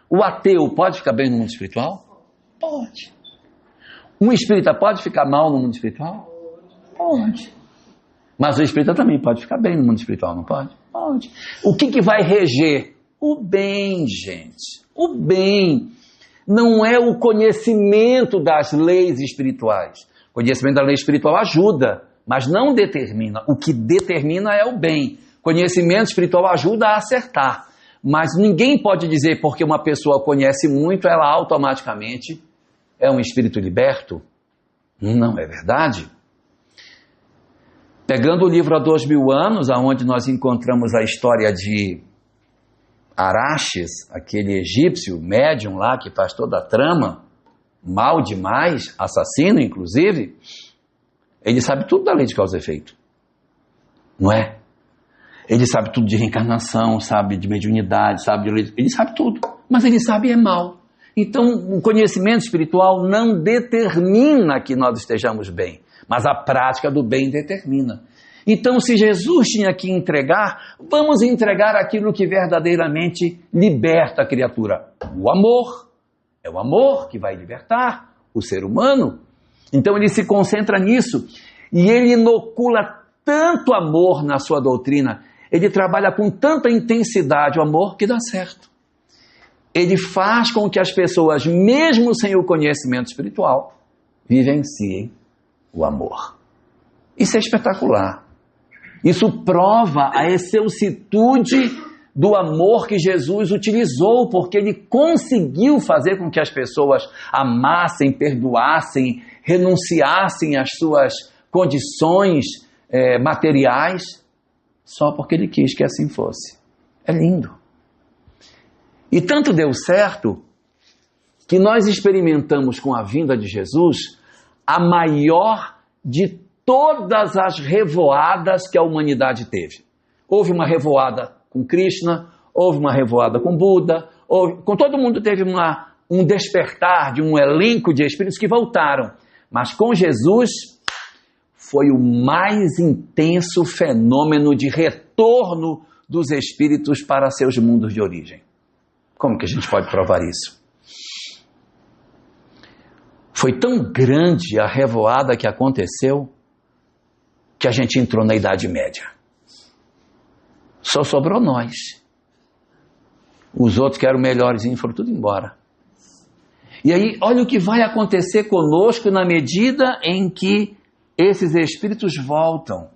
[SPEAKER 1] O ateu pode ficar bem no mundo espiritual? Pode. Um espírita pode ficar mal no mundo espiritual? Pode. Mas o espírita também pode ficar bem no mundo espiritual, não pode? Pode. O que vai reger? O bem, gente. O bem. Não é o conhecimento das leis espirituais. O conhecimento da lei espiritual ajuda, mas não determina. O que determina é o bem. Conhecimento espiritual ajuda a acertar. Mas ninguém pode dizer porque uma pessoa conhece muito, ela automaticamente é um espírito liberto. Não é verdade? Pegando o livro Há 2000 anos, onde nós encontramos a história de Araxes, aquele egípcio médium lá que faz toda a trama, mal demais, assassino inclusive, ele sabe tudo da lei de causa e efeito, não é? Ele sabe tudo de reencarnação, sabe de mediunidade, ele sabe tudo, mas ele sabe é mal. Então o conhecimento espiritual não determina que nós estejamos bem, mas a prática do bem determina. Então, se Jesus tinha que entregar, vamos entregar aquilo que verdadeiramente liberta a criatura. O amor. É o amor que vai libertar o ser humano. Então, ele se concentra nisso. E ele inocula tanto amor na sua doutrina. Ele trabalha com tanta intensidade o amor que dá certo. Ele faz com que as pessoas, mesmo sem o conhecimento espiritual, vivenciem o amor. Isso é espetacular. Isso prova a excelsitude do amor que Jesus utilizou, porque ele conseguiu fazer com que as pessoas amassem, perdoassem, renunciassem às suas condições materiais, só porque ele quis que assim fosse. É lindo. E tanto deu certo que nós experimentamos com a vinda de Jesus a maior de todas as revoadas que a humanidade teve. Houve uma revoada com Krishna, houve uma revoada com Buda, com todo mundo teve um despertar de um elenco de espíritos que voltaram. Mas com Jesus foi o mais intenso fenômeno de retorno dos espíritos para seus mundos de origem. Como que a gente pode provar isso? Foi tão grande a revoada que aconteceu que a gente entrou na Idade Média. Só sobrou nós. Os outros que eram melhores foram tudo embora. E aí, olha o que vai acontecer conosco na medida em que esses espíritos voltam.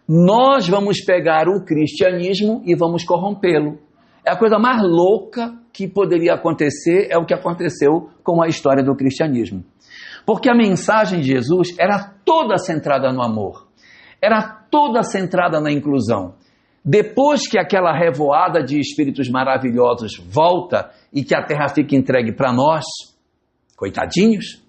[SPEAKER 1] Nós vamos pegar o cristianismo e vamos corrompê-lo. É a coisa mais louca que poderia acontecer, é o que aconteceu com a história do cristianismo. Porque a mensagem de Jesus era toda centrada no amor, era toda centrada na inclusão. Depois que aquela revoada de espíritos maravilhosos volta e que a terra fica entregue para nós, coitadinhos,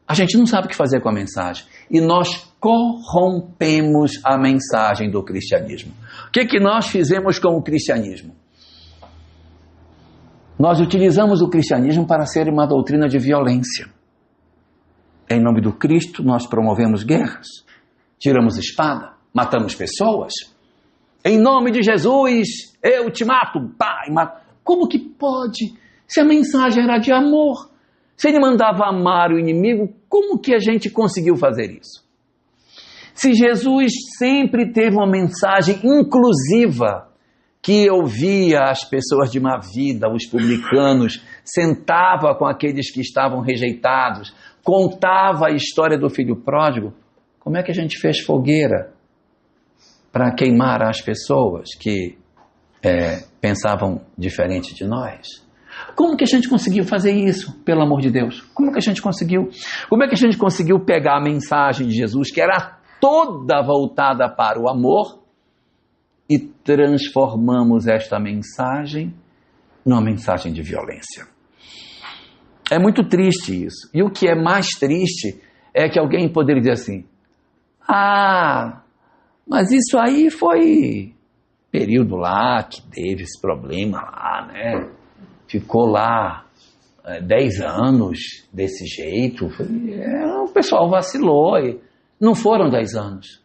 [SPEAKER 1] a gente não sabe o que fazer com a mensagem. E nós corrompemos a mensagem do cristianismo. O que nós fizemos com o cristianismo? Nós utilizamos o cristianismo para ser uma doutrina de violência. Em nome do Cristo, nós promovemos guerras, tiramos espada, matamos pessoas. Em nome de Jesus, eu te mato, pai, mato. Como que pode? Se a mensagem era de amor, se ele mandava amar o inimigo, como que a gente conseguiu fazer isso? Se Jesus sempre teve uma mensagem inclusiva, que ouvia as pessoas de má vida, os publicanos, sentava com aqueles que estavam rejeitados, contava a história do filho pródigo, como é que a gente fez fogueira para queimar as pessoas que pensavam diferente de nós? Como que a gente conseguiu fazer isso, pelo amor de Deus? Como que a gente conseguiu? Como é que a gente conseguiu pegar a mensagem de Jesus, que era toda voltada para o amor, e transformamos esta mensagem numa mensagem de violência? É muito triste isso. E o que é mais triste é que alguém poderia dizer assim, mas isso aí foi período lá que teve esse problema lá, né? Ficou lá 10 anos desse jeito. O pessoal vacilou. E não foram 10 anos.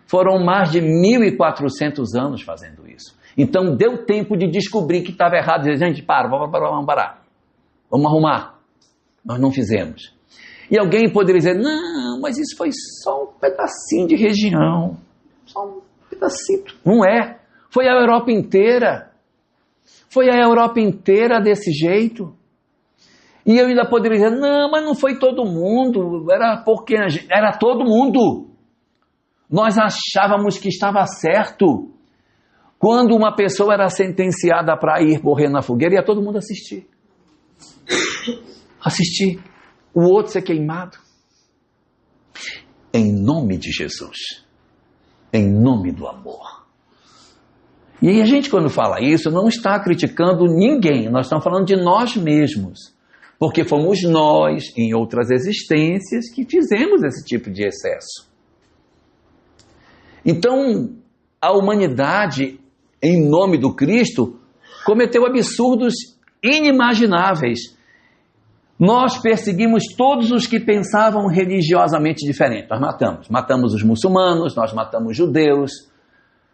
[SPEAKER 1] Foram mais de 1.400 anos fazendo isso. Então deu tempo de descobrir que estava errado. Dizer, gente, vamos parar. Vamos arrumar. Nós não fizemos. E alguém poderia dizer, não, mas isso foi só um pedacinho de região. Só um pedacito. Não é. Foi a Europa inteira. Foi a Europa inteira desse jeito. E eu ainda poderia dizer, não, mas não foi todo mundo. Era porque era todo mundo. Nós achávamos que estava certo. Quando uma pessoa era sentenciada para ir morrer na fogueira, ia todo mundo assistir. Assistir. O outro ser queimado. Em nome de Jesus. Em nome do amor. E aí a gente, quando fala isso, não está criticando ninguém. Nós estamos falando de nós mesmos. Porque fomos nós, em outras existências, que fizemos esse tipo de excesso. Então, a humanidade, em nome do Cristo, cometeu absurdos inimagináveis. Nós perseguimos todos os que pensavam religiosamente diferente. Nós matamos os muçulmanos, nós matamos os judeus,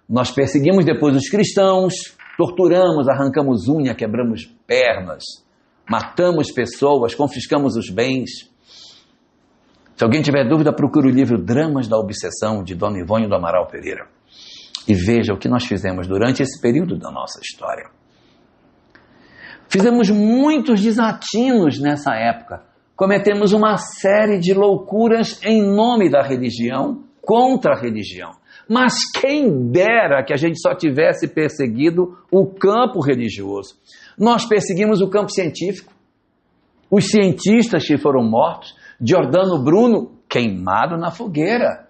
[SPEAKER 1] nós perseguimos depois os cristãos, torturamos, arrancamos unha, quebramos pernas, matamos pessoas, confiscamos os bens. Se alguém tiver dúvida, procure o livro Dramas da Obsessão, de Dona Ivone do Amaral Pereira, e veja o que nós fizemos durante esse período da nossa história. Fizemos muitos desatinos nessa época, cometemos uma série de loucuras em nome da religião, contra a religião. Mas quem dera que a gente só tivesse perseguido o campo religioso. Nós perseguimos o campo científico, os cientistas que foram mortos, Giordano Bruno queimado na fogueira,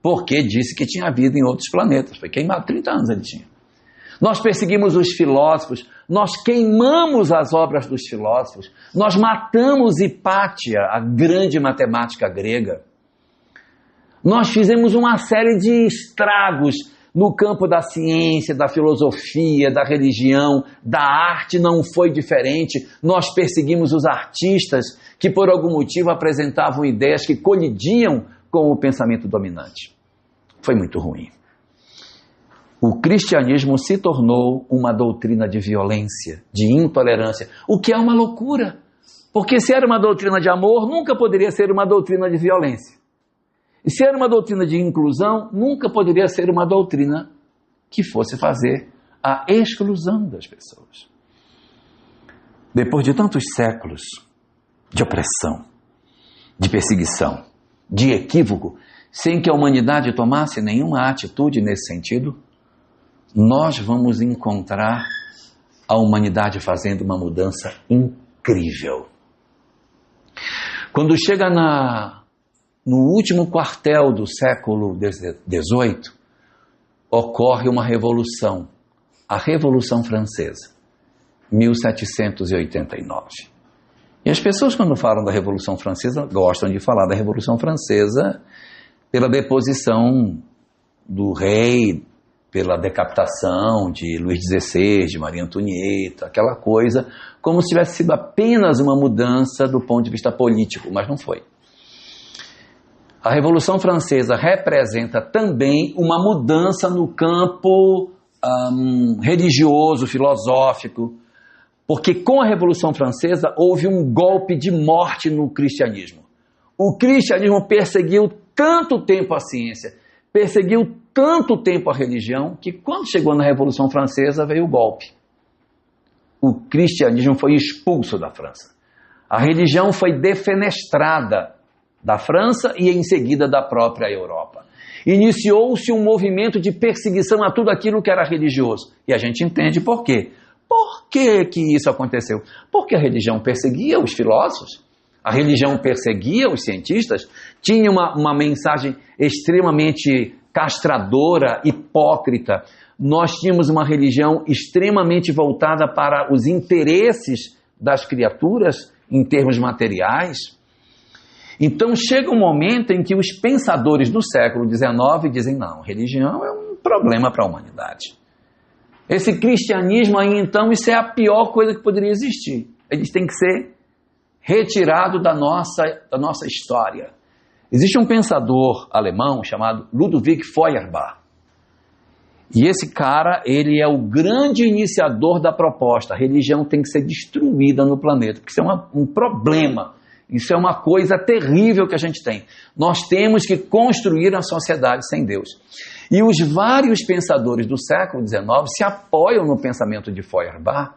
[SPEAKER 1] porque disse que tinha vida em outros planetas. Foi queimado, 30 anos ele tinha. Nós perseguimos os filósofos, nós queimamos as obras dos filósofos, nós matamos Hipátia, a grande matemática grega. Nós fizemos uma série de estragos no campo da ciência, da filosofia, da religião, da arte não foi diferente. Nós perseguimos os artistas que por algum motivo apresentavam ideias que colidiam com o pensamento dominante. Foi muito ruim. O cristianismo se tornou uma doutrina de violência, de intolerância, o que é uma loucura, porque se era uma doutrina de amor, nunca poderia ser uma doutrina de violência. E se era uma doutrina de inclusão, nunca poderia ser uma doutrina que fosse fazer a exclusão das pessoas. Depois de tantos séculos de opressão, de perseguição, de equívoco, sem que a humanidade tomasse nenhuma atitude nesse sentido, nós vamos encontrar a humanidade fazendo uma mudança incrível. Quando chega no último quartel do século XVIII, ocorre uma revolução, a Revolução Francesa, 1789. E as pessoas, quando falam da Revolução Francesa, gostam de falar da Revolução Francesa pela deposição do rei, pela decapitação de Luís XVI, de Maria Antonieta, aquela coisa, como se tivesse sido apenas uma mudança do ponto de vista político, mas não foi. A Revolução Francesa representa também uma mudança no campo religioso, filosófico, porque com a Revolução Francesa houve um golpe de morte no cristianismo. O cristianismo perseguiu tanto tempo a ciência, perseguiu tanto tempo a religião, que quando chegou na Revolução Francesa veio o golpe. O cristianismo foi expulso da França. A religião foi defenestrada da França e em seguida da própria Europa. Iniciou-se um movimento de perseguição a tudo aquilo que era religioso. E a gente entende por quê. Por que isso aconteceu? Porque a religião perseguia os filósofos, a religião perseguia os cientistas, tinha uma mensagem extremamente castradora, hipócrita. Nós tínhamos uma religião extremamente voltada para os interesses das criaturas em termos materiais. Então chega um momento em que os pensadores do século XIX dizem, não, religião é um problema para a humanidade. Esse cristianismo aí, então, isso é a pior coisa que poderia existir. Eles têm que ser retirados da nossa história. Existe um pensador alemão chamado Ludwig Feuerbach. E esse cara, ele é o grande iniciador da proposta. A religião tem que ser destruída no planeta, porque isso é um problema. Isso é uma coisa terrível que a gente tem. Nós temos que construir a sociedade sem Deus. E os vários pensadores do século XIX se apoiam no pensamento de Feuerbach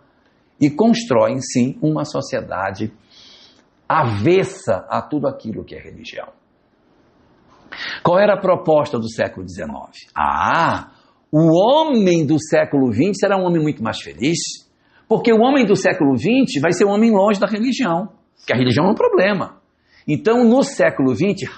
[SPEAKER 1] e constroem, sim, uma sociedade avessa a tudo aquilo que é religião. Qual era a proposta do século XIX? O homem do século XX será um homem muito mais feliz, porque o homem do século XX vai ser um homem longe da religião, que a religião é um problema. Então, no século XX,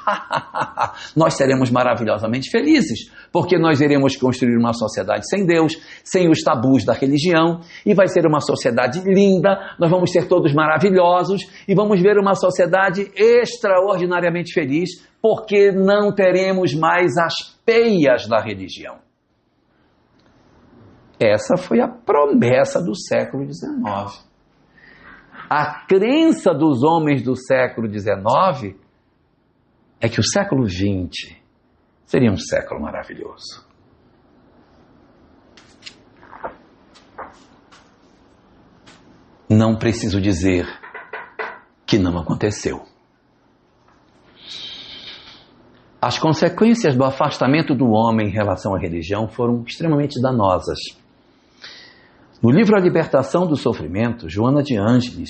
[SPEAKER 1] nós seremos maravilhosamente felizes, porque nós iremos construir uma sociedade sem Deus, sem os tabus da religião, e vai ser uma sociedade linda, nós vamos ser todos maravilhosos, e vamos ver uma sociedade extraordinariamente feliz, porque não teremos mais as peias da religião. Essa foi a promessa do século XIX. A crença dos homens do século XIX é que o século XX seria um século maravilhoso. Não preciso dizer que não aconteceu. As consequências do afastamento do homem em relação à religião foram extremamente danosas. No livro A Libertação do Sofrimento, Joana de Ângeles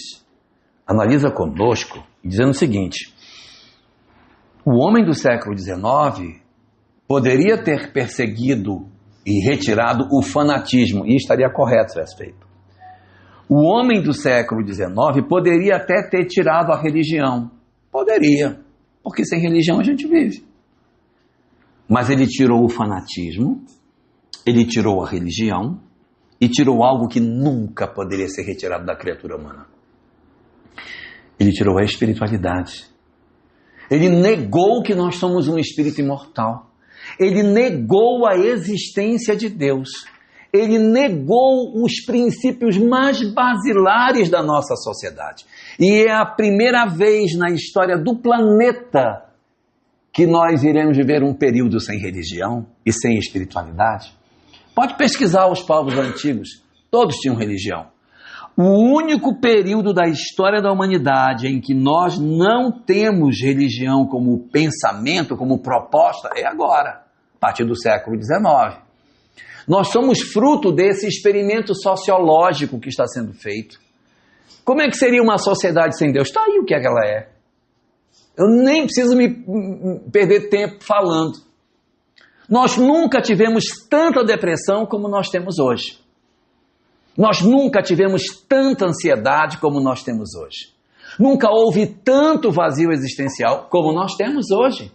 [SPEAKER 1] analisa conosco, dizendo o seguinte: o homem do século XIX poderia ter perseguido e retirado o fanatismo, e estaria correto se tivesse feito. O homem do século XIX poderia até ter tirado a religião. Poderia, porque sem religião a gente vive. Mas ele tirou o fanatismo, ele tirou a religião, e tirou algo que nunca poderia ser retirado da criatura humana. Ele tirou a espiritualidade. Ele negou que nós somos um espírito imortal. Ele negou a existência de Deus. Ele negou os princípios mais basilares da nossa sociedade. E é a primeira vez na história do planeta que nós iremos viver um período sem religião e sem espiritualidade. Pode pesquisar os povos antigos, todos tinham religião. O único período da história da humanidade em que nós não temos religião como pensamento, como proposta, é agora, a partir do século XIX. Nós somos fruto desse experimento sociológico que está sendo feito. Como é que seria uma sociedade sem Deus? Está aí o que é que ela é. Eu nem preciso me perder tempo falando. Nós nunca tivemos tanta depressão como nós temos hoje. Nós nunca tivemos tanta ansiedade como nós temos hoje. Nunca houve tanto vazio existencial como nós temos hoje.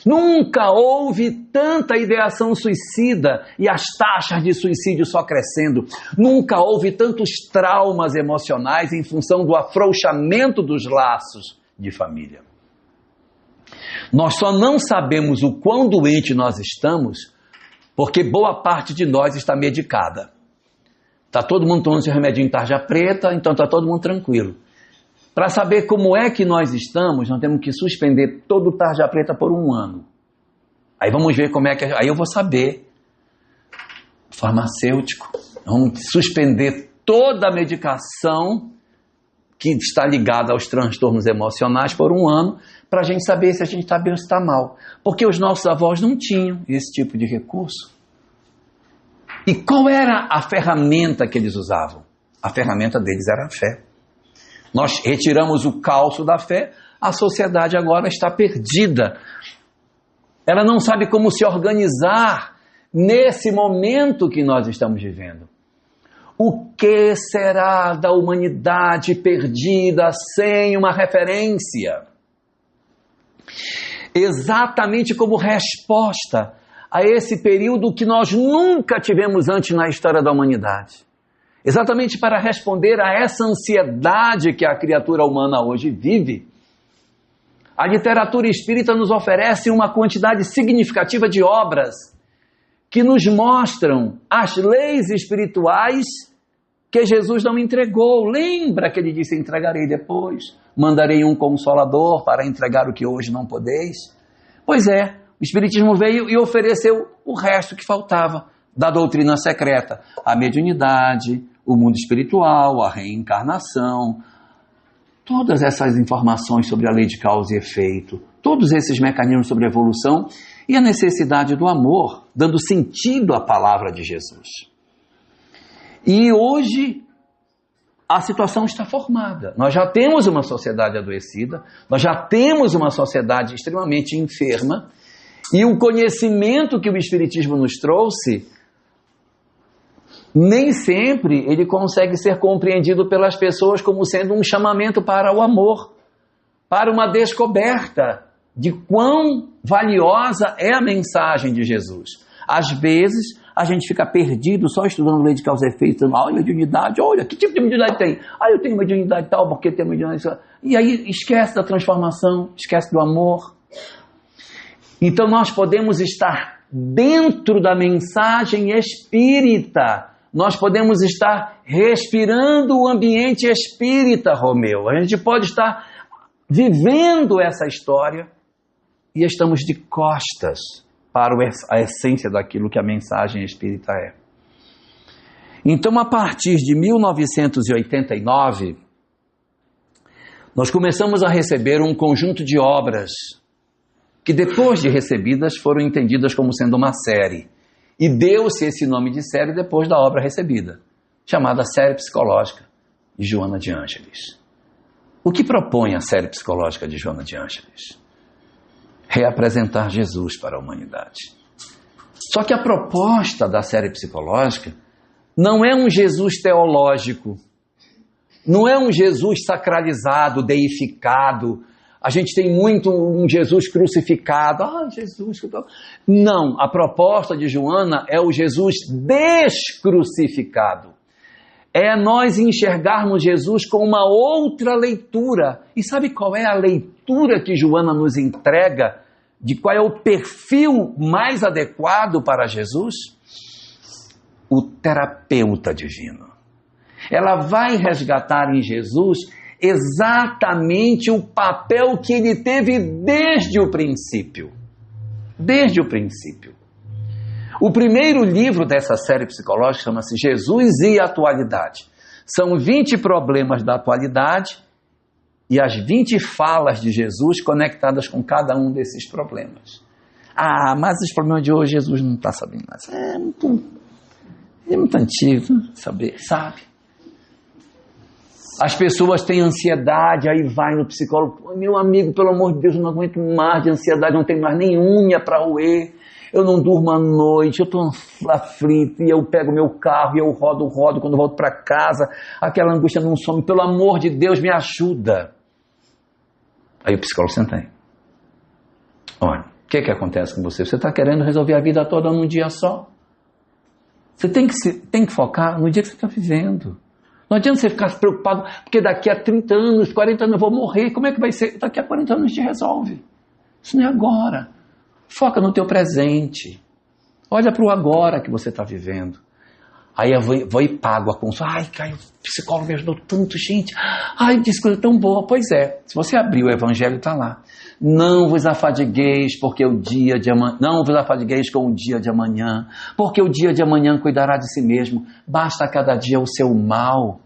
[SPEAKER 1] Nunca houve tanta ideação suicida e as taxas de suicídio só crescendo. Nunca houve tantos traumas emocionais em função do afrouxamento dos laços de família. Nós só não sabemos o quão doente nós estamos porque boa parte de nós está medicada. Está todo mundo tomando seu remedinho em tarja preta, então está todo mundo tranquilo. Para saber como é que nós estamos, nós temos que suspender todo o tarja preta por 1 ano. Aí vamos ver como é que... Aí eu vou saber. Farmacêutico. Vamos suspender toda a medicação que está ligada aos transtornos emocionais por 1 ano, para a gente saber se a gente está bem ou se está mal. Porque os nossos avós não tinham esse tipo de recurso. E qual era a ferramenta que eles usavam? A ferramenta deles era a fé. Nós retiramos o calço da fé, a sociedade agora está perdida. Ela não sabe como se organizar nesse momento que nós estamos vivendo. O que será da humanidade perdida sem uma referência? Exatamente como resposta a esse período que nós nunca tivemos antes na história da humanidade. Exatamente para responder a essa ansiedade que a criatura humana hoje vive, a literatura espírita nos oferece uma quantidade significativa de obras que nos mostram as leis espirituais que Jesus não entregou. Lembra que ele disse: entregarei depois, mandarei um consolador para entregar o que hoje não podeis? Pois é, o Espiritismo veio e ofereceu o resto que faltava da doutrina secreta: a mediunidade, o mundo espiritual, a reencarnação, todas essas informações sobre a lei de causa e efeito, todos esses mecanismos sobre a evolução e a necessidade do amor, dando sentido à palavra de Jesus. E hoje a situação está formada. Nós já temos uma sociedade adoecida, nós já temos uma sociedade extremamente enferma, e o conhecimento que o Espiritismo nos trouxe, nem sempre ele consegue ser compreendido pelas pessoas como sendo um chamamento para o amor, para uma descoberta de quão valiosa é a mensagem de Jesus. Às vezes, a gente fica perdido só estudando lei de causa e efeito, olha, mediunidade, olha, que tipo de mediunidade tem? Eu tenho mediunidade tal, porque tenho mediunidade tal. E aí esquece da transformação, esquece do amor. Então nós podemos estar dentro da mensagem espírita, nós podemos estar respirando o ambiente espírita, Romeu. A gente pode estar vivendo essa história e estamos de costas para a essência daquilo que a mensagem espírita é. Então, a partir de 1989, nós começamos a receber um conjunto de obras que, depois de recebidas, foram entendidas como sendo uma série. E deu-se esse nome de série depois da obra recebida, chamada Série Psicológica de Joana de Ângeles. O que propõe a Série Psicológica de Joana de Ângeles? Reapresentar Jesus para a humanidade. Só que a proposta da série psicológica não é um Jesus teológico, não é um Jesus sacralizado, deificado. A gente tem muito um Jesus crucificado. Jesus... Não, a proposta de Joana é o Jesus descrucificado. É nós enxergarmos Jesus com uma outra leitura. E sabe qual é a leitura que Joana nos entrega? De qual é o perfil mais adequado para Jesus? O terapeuta divino. Ela vai resgatar em Jesus exatamente o papel que ele teve desde o princípio. Desde o princípio. O primeiro livro dessa série psicológica chama-se Jesus e a Atualidade. São 20 problemas da atualidade e as 20 falas de Jesus conectadas com cada um desses problemas. Mas os problemas de hoje Jesus não está sabendo mais. É muito antigo, sabe? As pessoas têm ansiedade, aí vai no psicólogo. Meu amigo, pelo amor de Deus, eu não aguento mais de ansiedade, não tenho mais nem unha para roer. eu não durmo à noite, eu estou aflito, e eu pego meu carro e eu rodo, quando volto para casa, aquela angústia não some, pelo amor de Deus, me ajuda. Aí o psicólogo senta aí. Olha, o que acontece com você? Você está querendo resolver a vida toda num dia só? Você tem que focar no dia que você está vivendo. Não adianta você ficar preocupado, porque daqui a 30 anos, 40 anos eu vou morrer. Como é que vai ser? Daqui a 40 anos te resolve. Isso não é agora. Foca no teu presente. Olha para o agora que você está vivendo. Aí eu vou e pago a consulta. Ai, Caio, o psicólogo me ajudou tanto, gente. Ai, disse coisa tão boa. Pois é, se você abrir o evangelho, está lá. Não vos afadigueis, porque o dia de amanhã. Não vos afadigueis com o dia de amanhã, porque o dia de amanhã cuidará de si mesmo. Basta a cada dia o seu mal.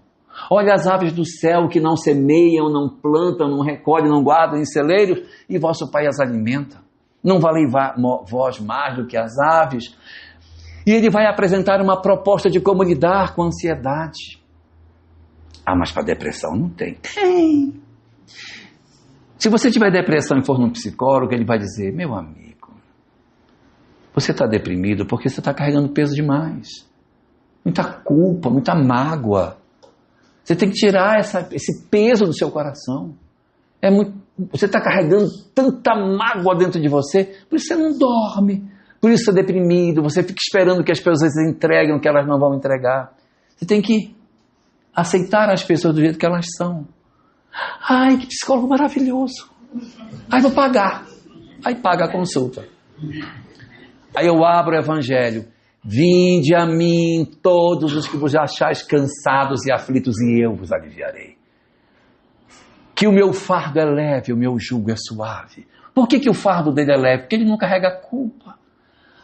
[SPEAKER 1] Olha as aves do céu que não semeiam, não plantam, não recolhem, não guardam em celeiros, e vosso Pai as alimenta. Não valei vós mais do que as aves? E ele vai apresentar uma proposta de como lidar com a ansiedade. Ah, mas para depressão não tem. Tem. Se você tiver depressão e for num psicólogo, ele vai dizer, meu amigo, você está deprimido porque você está carregando peso demais. Muita culpa, muita mágoa. Você tem que tirar esse peso do seu coração. Você está carregando tanta mágoa dentro de você, por isso você não dorme. Por isso você é deprimido, você fica esperando que as pessoas entreguem o que elas não vão entregar. Você tem que aceitar as pessoas do jeito que elas são. Ai, que psicólogo maravilhoso. Ai, vou pagar. Aí paga a consulta. Aí eu abro o evangelho. Vinde a mim todos os que vos achais cansados e aflitos, e eu vos aliviarei. Que o meu fardo é leve, o meu jugo é suave. Por que o fardo dele é leve? Porque ele não carrega culpa.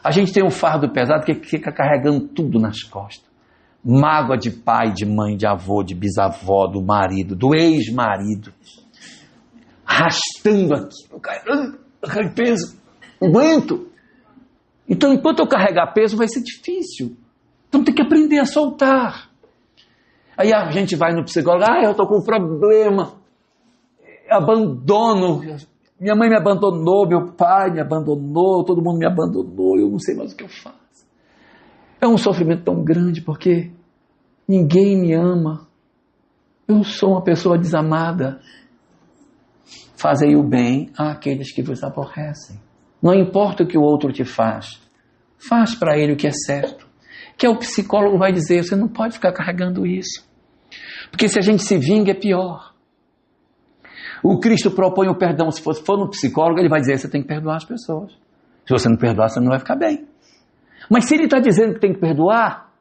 [SPEAKER 1] A gente tem um fardo pesado que fica carregando tudo nas costas. Mágoa de pai, de mãe, de avô, de bisavó, do marido, do ex-marido. Arrastando aqui, peso, não aguento. Então, enquanto eu carregar peso, vai ser difícil. Então, tem que aprender a soltar. Aí a gente vai no psicólogo, eu estou com um problema, abandono. Minha mãe me abandonou, meu pai me abandonou, todo mundo me abandonou, eu não sei mais o que eu faço. É um sofrimento tão grande porque ninguém me ama. Eu sou uma pessoa desamada. Fazei o bem àqueles que vos aborrecem. Não importa o que o outro te faz para ele o que é certo. Que o psicólogo vai dizer, você não pode ficar carregando isso. Porque se a gente se vinga é pior. O Cristo propõe o perdão. Se for no psicólogo, ele vai dizer, você tem que perdoar as pessoas. Se você não perdoar, você não vai ficar bem. Mas se ele está dizendo que tem que perdoar,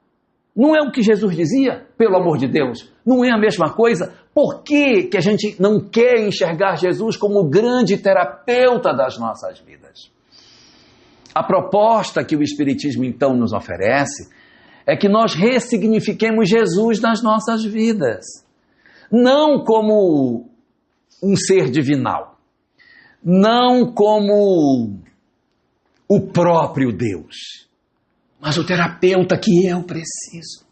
[SPEAKER 1] não é o que Jesus dizia? Pelo amor de Deus, não é a mesma coisa? Por que a gente não quer enxergar Jesus como o grande terapeuta das nossas vidas? A proposta que o Espiritismo então nos oferece é que nós ressignifiquemos Jesus nas nossas vidas. Não como um ser divinal, não como o próprio Deus, mas o terapeuta que eu preciso.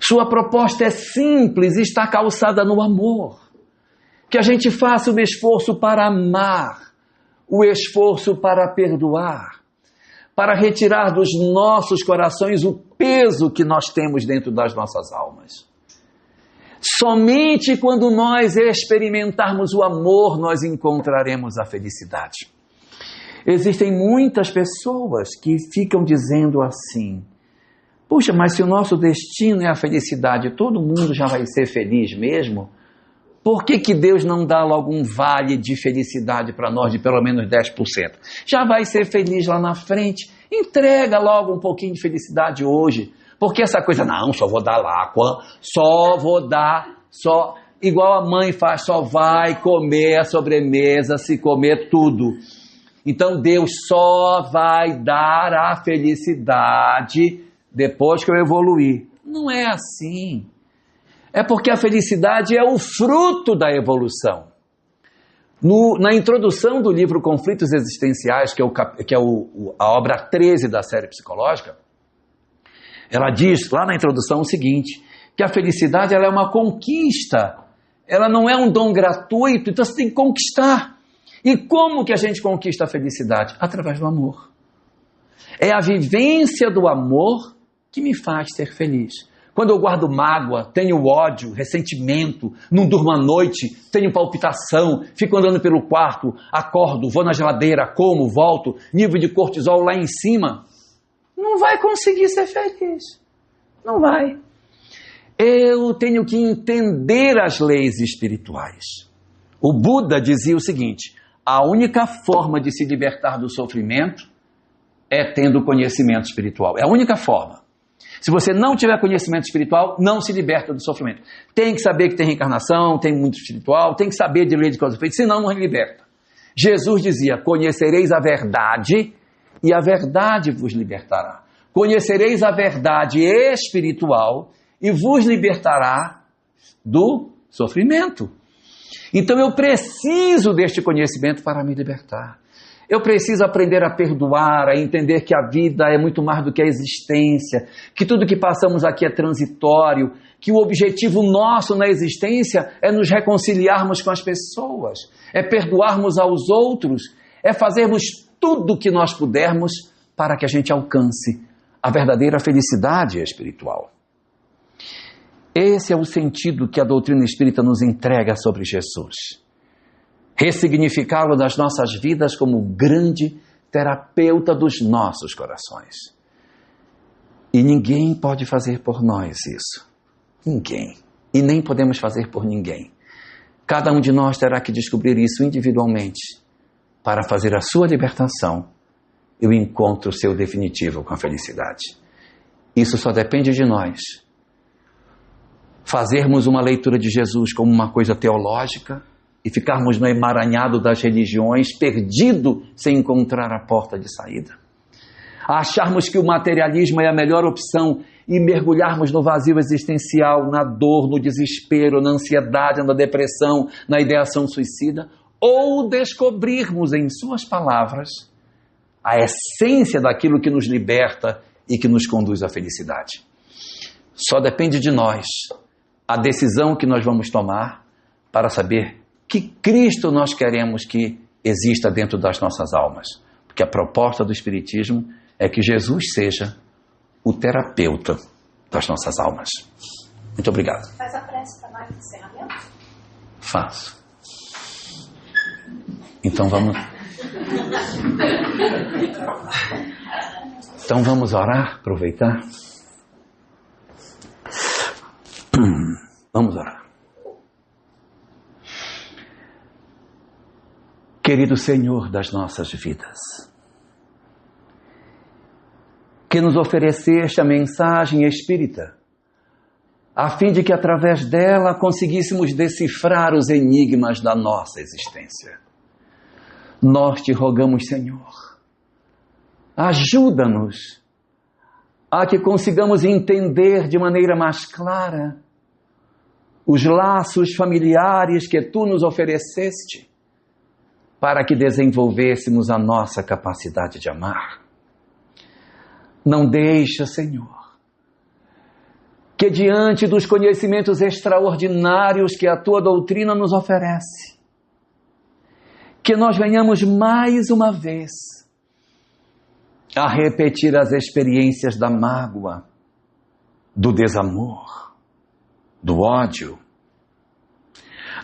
[SPEAKER 1] Sua proposta é simples e está calçada no amor. Que a gente faça o esforço para amar, o esforço para perdoar, para retirar dos nossos corações o peso que nós temos dentro das nossas almas. Somente quando nós experimentarmos o amor, nós encontraremos a felicidade. Existem muitas pessoas que ficam dizendo assim, puxa, mas se o nosso destino é a felicidade, todo mundo já vai ser feliz mesmo? Por que Deus não dá logo um vale de felicidade para nós de pelo menos 10%? Já vai ser feliz lá na frente, entrega logo um pouquinho de felicidade hoje. Porque essa coisa, não, só vou dar lá, só igual a mãe faz, só vai comer a sobremesa se comer tudo. Então Deus só vai dar a felicidade depois que eu evoluir. Não é assim. É porque a felicidade é o fruto da evolução. Na introdução do livro Conflitos Existenciais, que é a obra 13 da série psicológica, ela diz lá na introdução o seguinte, que a felicidade ela é uma conquista, ela não é um dom gratuito, então você tem que conquistar. E como que a gente conquista a felicidade? Através do amor. É a vivência do amor que me faz ser feliz. Quando eu guardo mágoa, tenho ódio, ressentimento, não durmo à noite, tenho palpitação, fico andando pelo quarto, acordo, vou na geladeira, como, volto, nível de cortisol lá em cima, não vai conseguir ser feliz. Não vai. Eu tenho que entender as leis espirituais. O Buda dizia o seguinte: a única forma de se libertar do sofrimento é tendo conhecimento espiritual. É a única forma. Se você não tiver conhecimento espiritual, não se liberta do sofrimento. Tem que saber que tem reencarnação, tem mundo espiritual, tem que saber de lei de causa e efeito, senão não liberta. Jesus dizia: conhecereis a verdade e a verdade vos libertará. Conhecereis a verdade espiritual e vos libertará do sofrimento. Então eu preciso deste conhecimento para me libertar. Eu preciso aprender a perdoar, a entender que a vida é muito mais do que a existência, que tudo que passamos aqui é transitório, que o objetivo nosso na existência é nos reconciliarmos com as pessoas, é perdoarmos aos outros, é fazermos tudo o que nós pudermos para que a gente alcance a verdadeira felicidade espiritual. Esse é o sentido que a doutrina espírita nos entrega sobre Jesus. Ressignificá-lo nas nossas vidas como o grande terapeuta dos nossos corações. E ninguém pode fazer por nós isso. Ninguém. E nem podemos fazer por ninguém. Cada um de nós terá que descobrir isso individualmente para fazer a sua libertação e o encontro seu definitivo com a felicidade. Isso só depende de nós. Fazermos uma leitura de Jesus como uma coisa teológica e ficarmos no emaranhado das religiões, perdido sem encontrar a porta de saída. Acharmos que o materialismo é a melhor opção e mergulharmos no vazio existencial, na dor, no desespero, na ansiedade, na depressão, na ideação suicida, ou descobrirmos em suas palavras a essência daquilo que nos liberta e que nos conduz à felicidade. Só depende de nós a decisão que nós vamos tomar para saber que Cristo nós queremos que exista dentro das nossas almas. Porque a proposta do Espiritismo é que Jesus seja o terapeuta das nossas almas. Muito obrigado.
[SPEAKER 2] Faz a prece para nós de encerramento?
[SPEAKER 1] Faço. Então vamos orar, aproveitar. Vamos orar. Querido Senhor das nossas vidas, que nos ofereceste a mensagem espírita, a fim de que através dela conseguíssemos decifrar os enigmas da nossa existência. Nós te rogamos, Senhor, ajuda-nos a que consigamos entender de maneira mais clara os laços familiares que tu nos ofereceste, para que desenvolvêssemos a nossa capacidade de amar. Não deixa, Senhor, que diante dos conhecimentos extraordinários que a tua doutrina nos oferece, que nós venhamos mais uma vez a repetir as experiências da mágoa, do desamor, do ódio,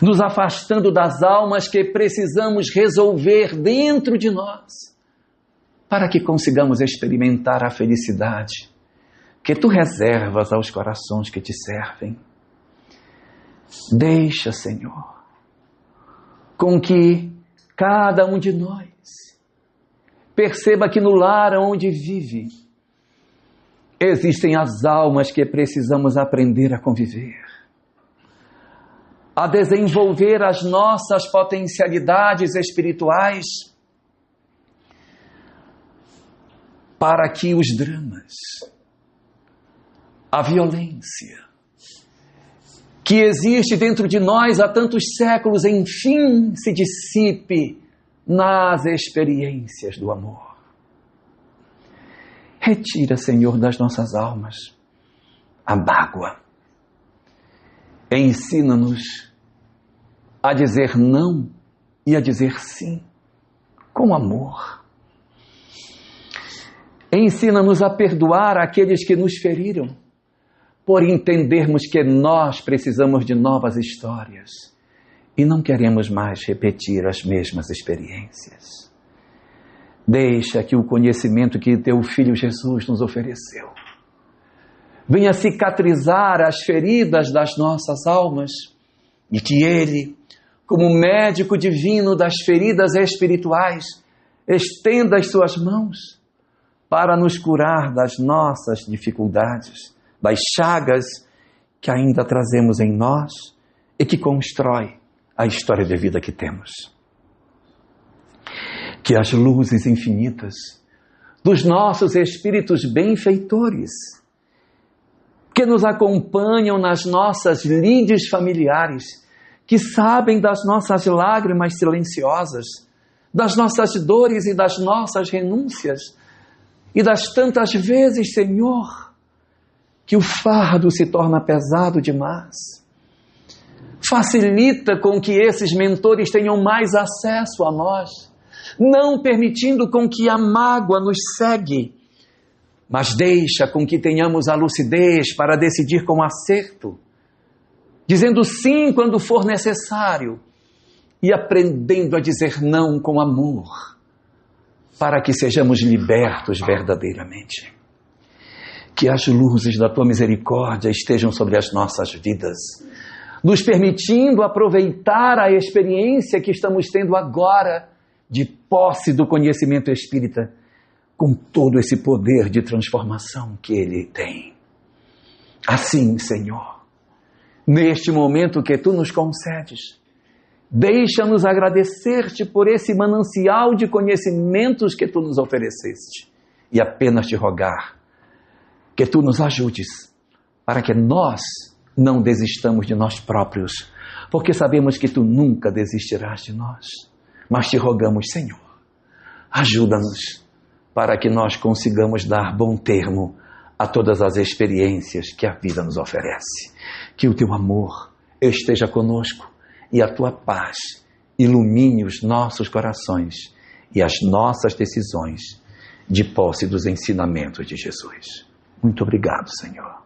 [SPEAKER 1] nos afastando das almas que precisamos resolver dentro de nós, para que consigamos experimentar a felicidade que tu reservas aos corações que te servem. Deixa, Senhor, com que cada um de nós perceba que no lar onde vive existem as almas que precisamos aprender a conviver, a desenvolver as nossas potencialidades espirituais, para que os dramas, a violência que existe dentro de nós há tantos séculos, enfim, se dissipe nas experiências do amor. Retira, Senhor, das nossas almas a mágoa. Ensina-nos a dizer não e a dizer sim, com amor. Ensina-nos a perdoar aqueles que nos feriram, por entendermos que nós precisamos de novas histórias e não queremos mais repetir as mesmas experiências. Deixa que o conhecimento que teu Filho Jesus nos ofereceu venha cicatrizar as feridas das nossas almas e que Ele, como médico divino das feridas espirituais, estenda as suas mãos para nos curar das nossas dificuldades, das chagas que ainda trazemos em nós e que constrói a história de vida que temos. Que as luzes infinitas dos nossos espíritos benfeitores, que nos acompanham nas nossas lides familiares, que sabem das nossas lágrimas silenciosas, das nossas dores e das nossas renúncias, e das tantas vezes, Senhor, que o fardo se torna pesado demais. Facilita com que esses mentores tenham mais acesso a nós, não permitindo com que a mágoa nos cegue, mas deixa com que tenhamos a lucidez para decidir com acerto, dizendo sim quando for necessário e aprendendo a dizer não com amor, para que sejamos libertos verdadeiramente. Que as luzes da Tua misericórdia estejam sobre as nossas vidas, nos permitindo aproveitar a experiência que estamos tendo agora de posse do conhecimento espírita, com todo esse poder de transformação que ele tem. Assim, Senhor, neste momento que Tu nos concedes, deixa-nos agradecer-Te por esse manancial de conhecimentos que Tu nos ofereceste e apenas Te rogar que Tu nos ajudes para que nós não desistamos de nós próprios, porque sabemos que Tu nunca desistirás de nós, mas Te rogamos, Senhor, ajuda-nos para que nós consigamos dar bom termo a todas as experiências que a vida nos oferece. Que o Teu amor esteja conosco e a Tua paz ilumine os nossos corações e as nossas decisões de posse dos ensinamentos de Jesus. Muito obrigado, Senhor.